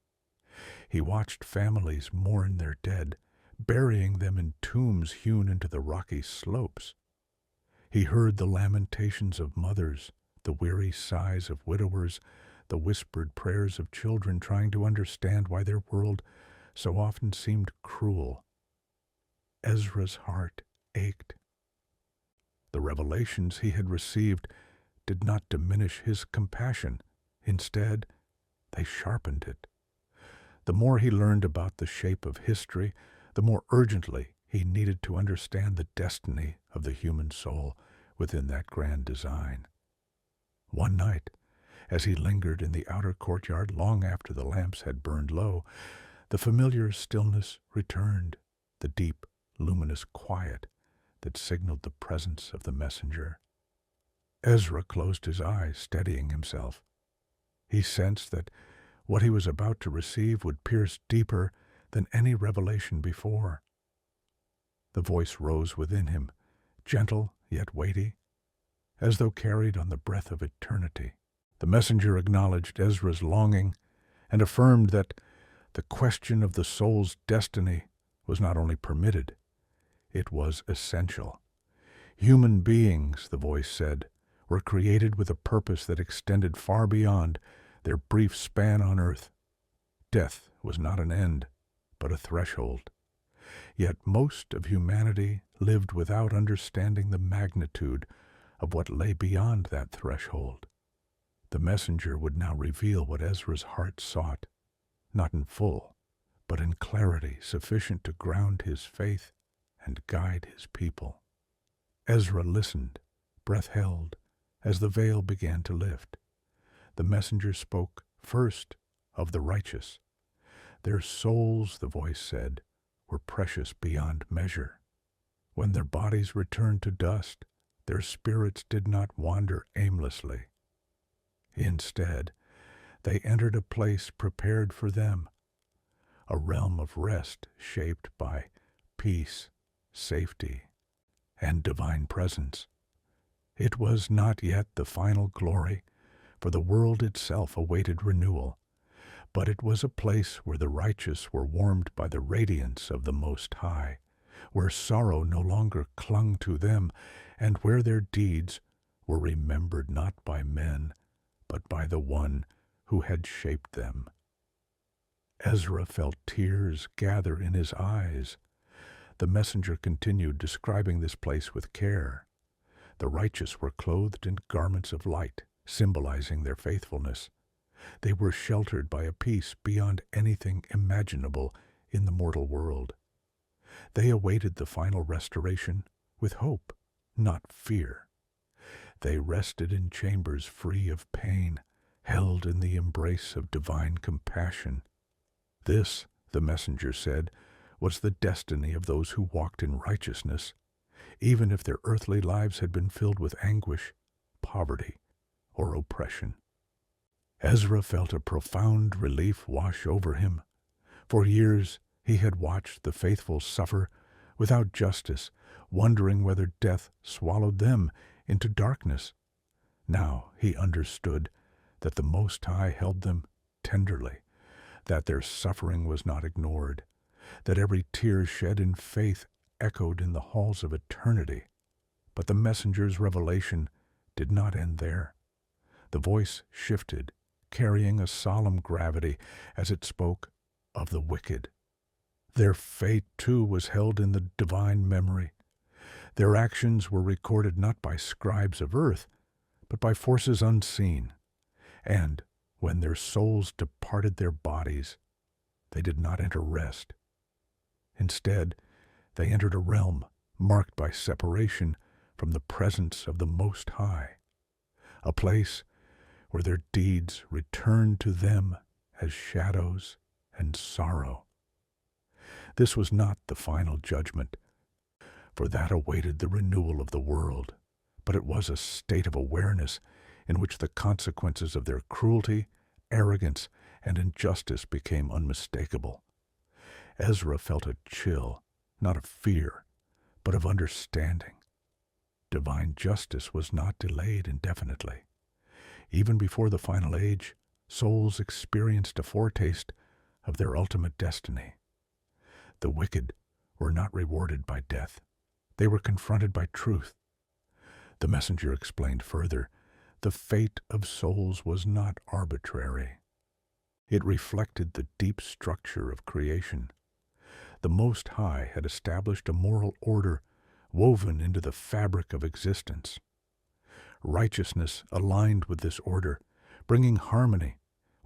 He watched families mourn their dead, burying them in tombs hewn into the rocky slopes. He heard the lamentations of mothers, the weary sighs of widowers, the whispered prayers of children trying to understand why their world so often seemed cruel. Ezra's heart ached. The revelations he had received did not diminish his compassion. Instead, they sharpened it. The more he learned about the shape of history, the more urgently he needed to understand the destiny of the human soul within that grand design. One night, as he lingered in the outer courtyard long after the lamps had burned low, the familiar stillness returned, the deep, luminous quiet that signaled the presence of the messenger. Ezra closed his eyes, steadying himself. He sensed that what he was about to receive would pierce deeper than any revelation before. The voice rose within him, gentle yet weighty, as though carried on the breath of eternity. The messenger acknowledged Ezra's longing and affirmed that the question of the soul's destiny was not only permitted, it was essential. Human beings, the voice said, were created with a purpose that extended far beyond their brief span on earth. Death was not an end, but a threshold. Yet most of humanity lived without understanding the magnitude of what lay beyond that threshold. The messenger would now reveal what Ezra's heart sought, not in full, but in clarity sufficient to ground his faith and guide his people. Ezra listened, breath held, as the veil began to lift. The messenger spoke first of the righteous. Their souls, the voice said, were precious beyond measure. When their bodies returned to dust, their spirits did not wander aimlessly. Instead, they entered a place prepared for them, a realm of rest shaped by peace, safety, and divine presence. It was not yet the final glory, for the world itself awaited renewal, but it was a place where the righteous were warmed by the radiance of the Most High, where sorrow no longer clung to them, and where their deeds were remembered not by men, but by the One who had shaped them. Ezra felt tears gather in his eyes. The messenger continued, describing this place with care. The righteous were clothed in garments of light, symbolizing their faithfulness. They were sheltered by a peace beyond anything imaginable in the mortal world. They awaited the final restoration with hope, not fear. They rested in chambers free of pain, held in the embrace of divine compassion. This, the messenger said, was the destiny of those who walked in righteousness, even if their earthly lives had been filled with anguish, poverty, or oppression. Ezra felt a profound relief wash over him. For years he had watched the faithful suffer without justice, wondering whether death swallowed them into darkness. Now he understood that the Most High held them tenderly, that their suffering was not ignored, that every tear shed in faith echoed in the halls of eternity. But the messenger's revelation did not end there. The voice shifted, carrying a solemn gravity as it spoke of the wicked. Their fate, too, was held in the divine memory. Their actions were recorded not by scribes of earth, but by forces unseen. And when their souls departed their bodies, they did not enter rest. Instead, they entered a realm marked by separation from the presence of the Most High, a place where their deeds returned to them as shadows and sorrow. This was not the final judgment, for that awaited the renewal of the world, but it was a state of awareness in which the consequences of their cruelty, arrogance, and injustice became unmistakable. Ezra felt a chill, not of fear, but of understanding. Divine justice was not delayed indefinitely. Even before the final age, souls experienced a foretaste of their ultimate destiny. The wicked were not rewarded by death. They were confronted by truth. The messenger explained further, the fate of souls was not arbitrary. It reflected the deep structure of creation. The Most High had established a moral order woven into the fabric of existence. Righteousness aligned with this order, bringing harmony.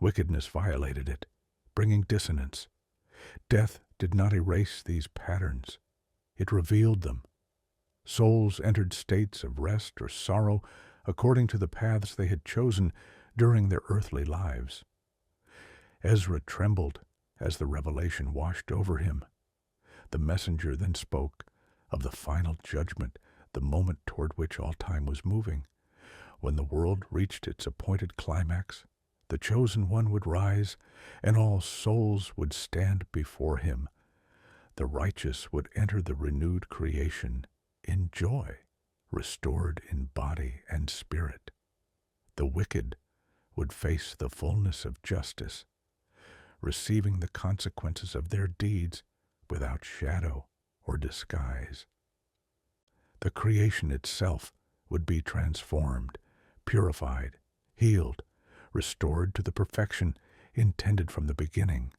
Wickedness violated it, bringing dissonance. Death did not erase these patterns. It revealed them. Souls entered states of rest or sorrow according to the paths they had chosen during their earthly lives. Ezra trembled as the revelation washed over him. The messenger then spoke of the final judgment, the moment toward which all time was moving. When the world reached its appointed climax, the chosen one would rise, and all souls would stand before him. The righteous would enter the renewed creation in joy, restored in body and spirit. The wicked would face the fullness of justice, receiving the consequences of their deeds without shadow or disguise. The creation itself would be transformed, purified, healed, restored to the perfection intended from the beginning.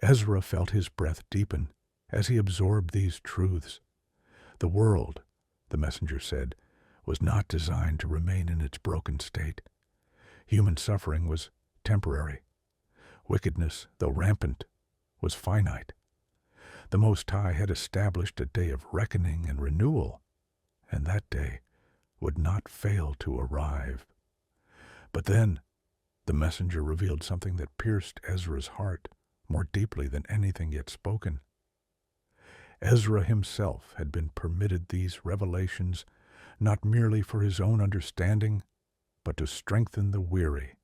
Ezra felt his breath deepen as he absorbed these truths. The world, the messenger said, was not designed to remain in its broken state. Human suffering was temporary. Wickedness, though rampant, was finite. The Most High had established a day of reckoning and renewal, and that day would not fail to arrive. But then the messenger revealed something that pierced Ezra's heart more deeply than anything yet spoken. Ezra himself had been permitted these revelations not merely for his own understanding, but to strengthen the weary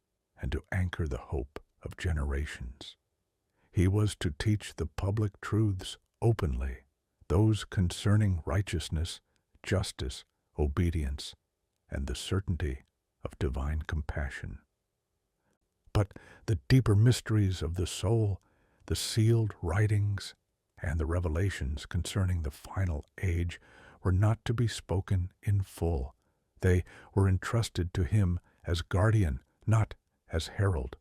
and to anchor the hope of generations. He was to teach the public truths openly, those concerning righteousness, justice, obedience, and the certainty of divine compassion. But the deeper mysteries of the soul, the sealed writings, and the revelations concerning the final age were not to be spoken in full. They were entrusted to him as guardian, not as herald.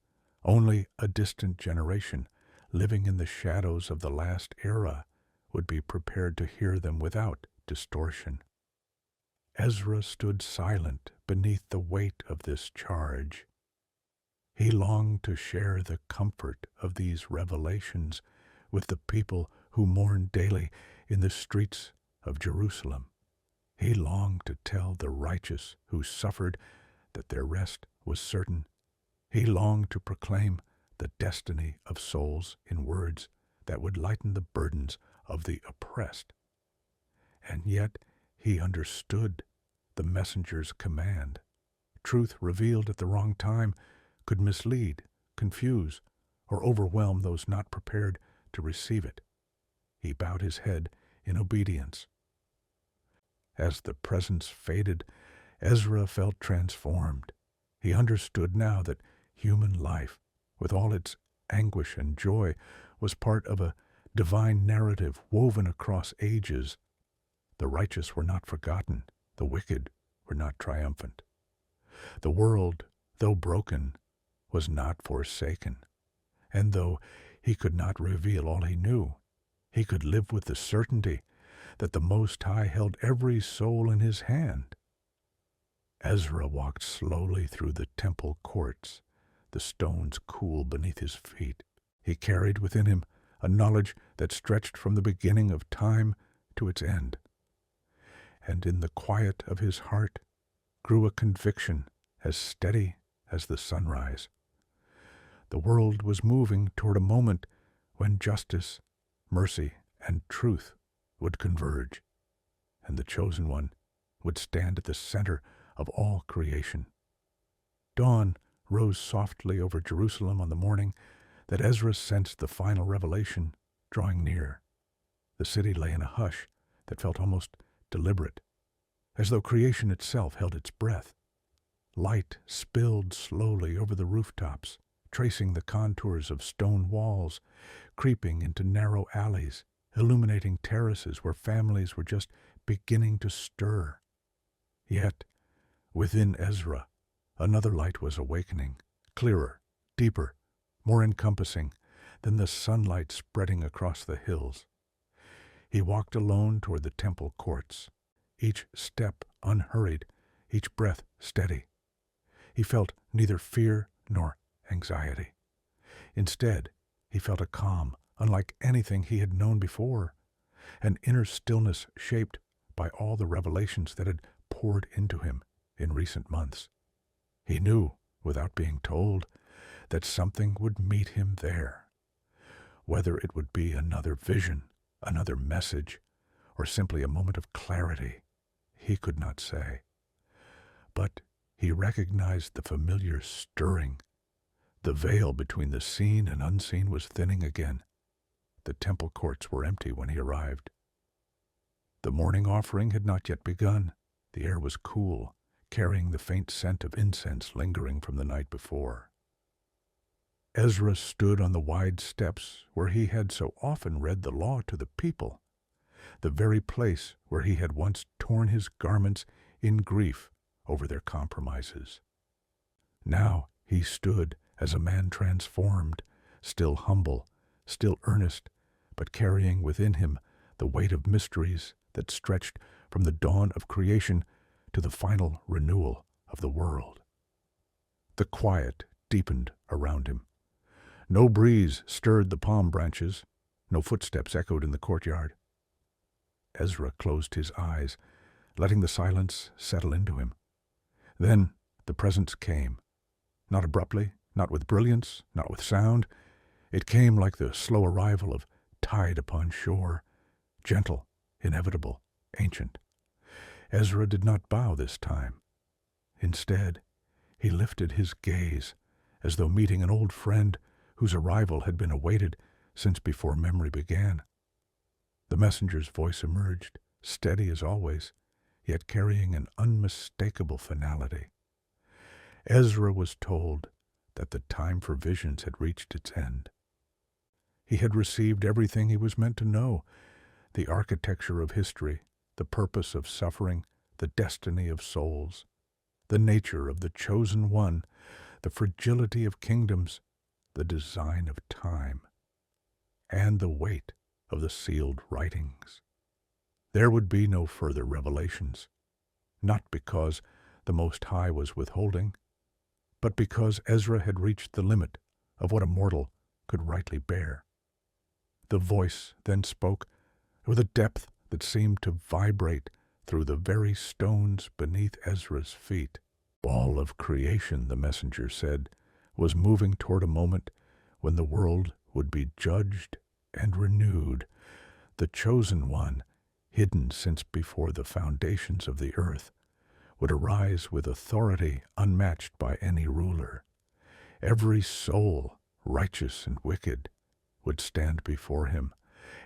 Only a distant generation, living in the shadows of the last era, would be prepared to hear them without distortion. Ezra stood silent beneath the weight of this charge. He longed to share the comfort of these revelations with the people who mourned daily in the streets of Jerusalem. He longed to tell the righteous who suffered that their rest was certain. He longed to proclaim the destiny of souls in words that would lighten the burdens of the oppressed. And yet he understood the messenger's command. Truth revealed at the wrong time could mislead, confuse, or overwhelm those not prepared to receive it. He bowed his head in obedience. As the presence faded, Ezra felt transformed. He understood now that human life, with all its anguish and joy, was part of a divine narrative woven across ages. The righteous were not forgotten. The wicked were not triumphant. The world, though broken, was not forsaken, and though he could not reveal all he knew, he could live with the certainty that the Most High held every soul in his hand. Ezra walked slowly through the temple courts, the stones cool beneath his feet. He carried within him a knowledge that stretched from the beginning of time to its end. And in the quiet of his heart grew a conviction as steady as the sunrise. The world was moving toward a moment when justice, mercy, and truth would converge, and the Chosen One would stand at the center of all creation. Dawn rose softly over Jerusalem on the morning that Ezra sensed the final revelation drawing near. The city lay in a hush that felt almost deliberate, as though creation itself held its breath. Light spilled slowly over the rooftops, tracing the contours of stone walls, creeping into narrow alleys, illuminating terraces where families were just beginning to stir. Yet, within Ezra, another light was awakening, clearer, deeper, more encompassing than the sunlight spreading across the hills. He walked alone toward the temple courts, each step unhurried, each breath steady. He felt neither fear nor anxiety. Instead, he felt a calm unlike anything he had known before, an inner stillness shaped by all the revelations that had poured into him in recent months. He knew, without being told, that something would meet him there. Whether it would be another vision, another message, or simply a moment of clarity, he could not say. But he recognized the familiar stirring. The veil between the seen and unseen was thinning again. The temple courts were empty when he arrived. The morning offering had not yet begun. The air was cool, carrying the faint scent of incense lingering from the night before. Ezra stood on the wide steps where he had so often read the law to the people, the very place where he had once torn his garments in grief over their compromises. Now he stood as a man transformed, still humble, still earnest, but carrying within him the weight of mysteries that stretched from the dawn of creation to the final renewal of the world. The quiet deepened around him. No breeze stirred the palm branches, no footsteps echoed in the courtyard. Ezra closed his eyes, letting the silence settle into him. Then the presence came, not abruptly, not with brilliance, not with sound. It came like the slow arrival of tide upon shore, gentle, inevitable, ancient. Ezra did not bow this time. Instead, he lifted his gaze, as though meeting an old friend whose arrival had been awaited since before memory began. The messenger's voice emerged, steady as always, yet carrying an unmistakable finality. Ezra was told that the time for visions had reached its end. He had received everything he was meant to know, the architecture of history, the purpose of suffering, the destiny of souls, the nature of the Chosen One, the fragility of kingdoms, the design of time, and the weight of the sealed writings. There would be no further revelations, not because the Most High was withholding, but because Ezra had reached the limit of what a mortal could rightly bear. The voice then spoke with a depth that seemed to vibrate through the very stones beneath Ezra's feet. All of creation, the messenger said, was moving toward a moment when the world would be judged and renewed. The Chosen One, hidden since before the foundations of the earth, would arise with authority unmatched by any ruler. Every soul, righteous and wicked, would stand before him.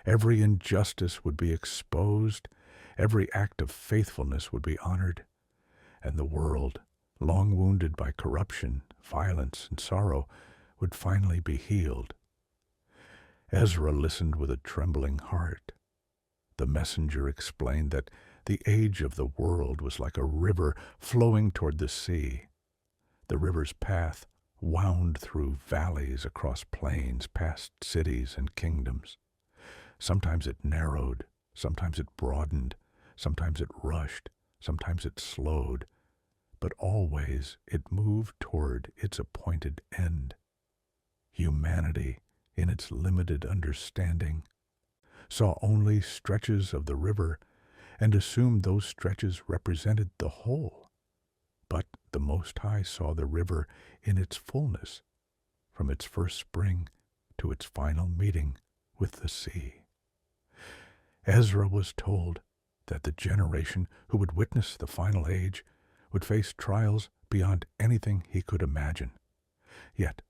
Every injustice would be exposed. Every act of faithfulness would be honored. And the world, long wounded by corruption, violence, and sorrow, would finally be healed. Ezra listened with a trembling heart. The messenger explained that The age of the world was like a river flowing toward the sea. The river's path wound through valleys, across plains, past cities and kingdoms. Sometimes it narrowed, sometimes it broadened, sometimes it rushed, sometimes it slowed, but always it moved toward its appointed end. Humanity, in its limited understanding, saw only stretches of the river and assumed those stretches represented the whole. But the Most High saw the river in its fullness, from its first spring to its final meeting with the sea. Ezra was told that the generation who would witness the final age would face trials beyond anything he could imagine. Yet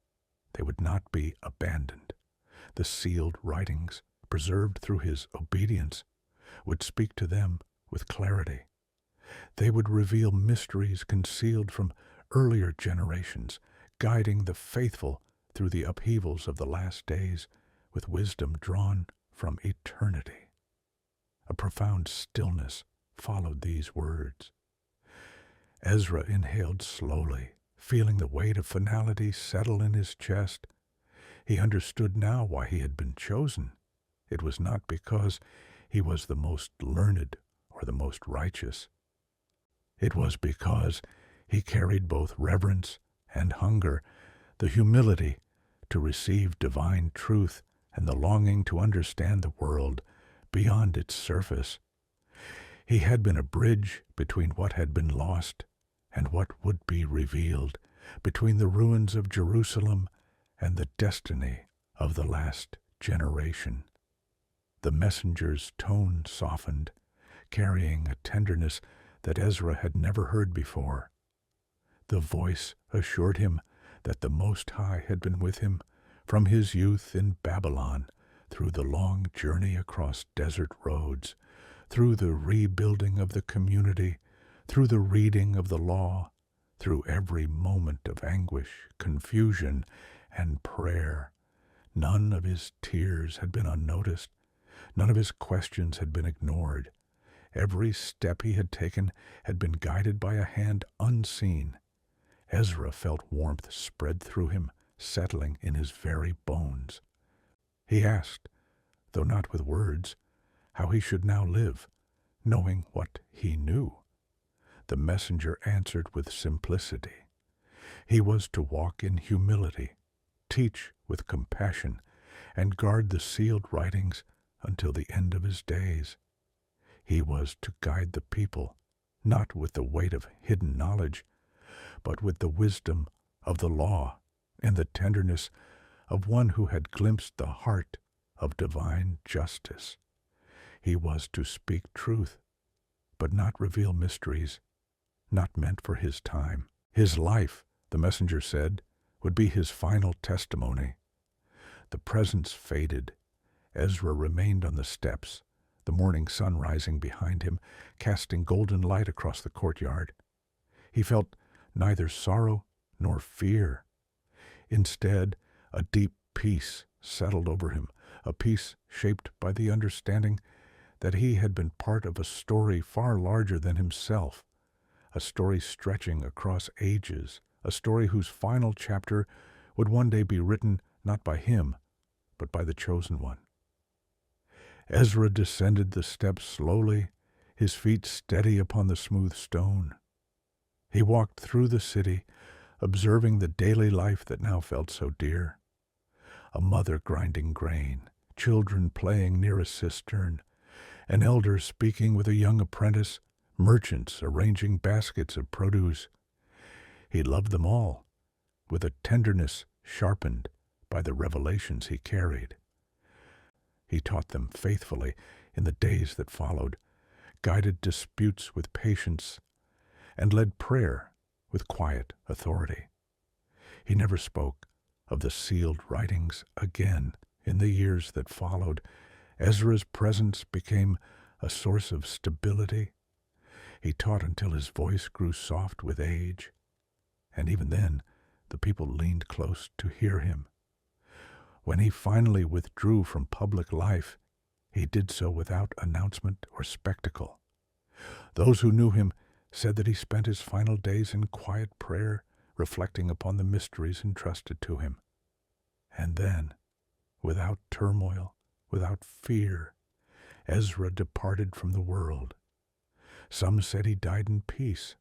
they would not be abandoned. The sealed writings, preserved through his obedience, would speak to them with clarity. They would reveal mysteries concealed from earlier generations, guiding the faithful through the upheavals of the last days with wisdom drawn from eternity. A profound stillness followed these words. Ezra inhaled slowly, feeling the weight of finality settle in his chest. He understood now why he had been chosen. It was not because he was the most learned or the most righteous. It was because he carried both reverence and hunger, the humility to receive divine truth and the longing to understand the world beyond its surface. He had been a bridge between what had been lost and what would be revealed, between the ruins of Jerusalem and the destiny of the last generation. The messenger's tone softened, carrying a tenderness that Ezra had never heard before. The voice assured him that the Most High had been with him from his youth in Babylon, through the long journey across desert roads, through the rebuilding of the community, through the reading of the law, through every moment of anguish, confusion, and prayer. None of his tears had been unnoticed. None of his questions had been ignored. Every step he had taken had been guided by a hand unseen. Ezra felt warmth spread through him, settling in his very bones. He asked, though not with words, how he should now live, knowing what he knew. The messenger answered with simplicity. He was to walk in humility, teach with compassion, and guard the sealed writings until the end of his days. He was to guide the people, not with the weight of hidden knowledge, but with the wisdom of the law and the tenderness of one who had glimpsed the heart of divine justice. He was to speak truth, but not reveal mysteries not meant for his time. His life, the messenger said, would be his final testimony. The presence faded. Ezra remained on the steps, the morning sun rising behind him, casting golden light across the courtyard. He felt neither sorrow nor fear. Instead, a deep peace settled over him, a peace shaped by the understanding that he had been part of a story far larger than himself, a story stretching across ages, a story whose final chapter would one day be written not by him, but by the chosen one. Ezra descended the steps slowly, his feet steady upon the smooth stone. He walked through the city, observing the daily life that now felt so dear. A mother grinding grain, children playing near a cistern, an elder speaking with a young apprentice, merchants arranging baskets of produce. He loved them all, with a tenderness sharpened by the revelations he carried. He taught them faithfully in the days that followed, guided disputes with patience, and led prayer with quiet authority. He never spoke of the sealed writings again in the years that followed. Ezra's presence became a source of stability. He taught until his voice grew soft with age, and even then the people leaned close to hear him. When he finally withdrew from public life, he did so without announcement or spectacle. Those who knew him said that he spent his final days in quiet prayer, reflecting upon the mysteries entrusted to him. And then, without turmoil, without fear, Ezra departed from the world. Some said he died in peace.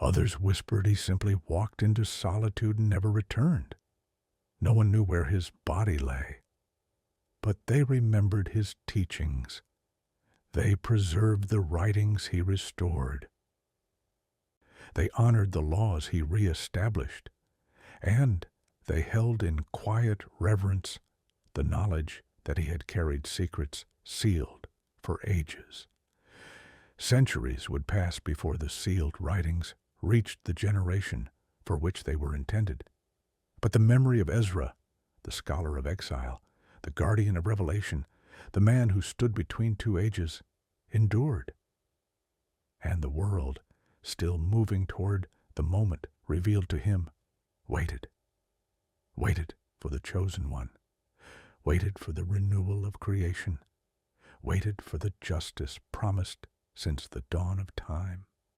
Others whispered he simply walked into solitude and never returned. No one knew where his body lay. But they remembered his teachings. They preserved the writings he restored. They honored the laws he re-established, and they held in quiet reverence the knowledge that he had carried secrets sealed for ages. Centuries would pass before the sealed writings reached the generation for which they were intended. But the memory of Ezra, the scholar of exile, the guardian of revelation, the man who stood between two ages, endured. And the world, still moving toward the moment revealed to him, waited for the chosen one, waited for the renewal of creation, waited for the justice promised since the dawn of time.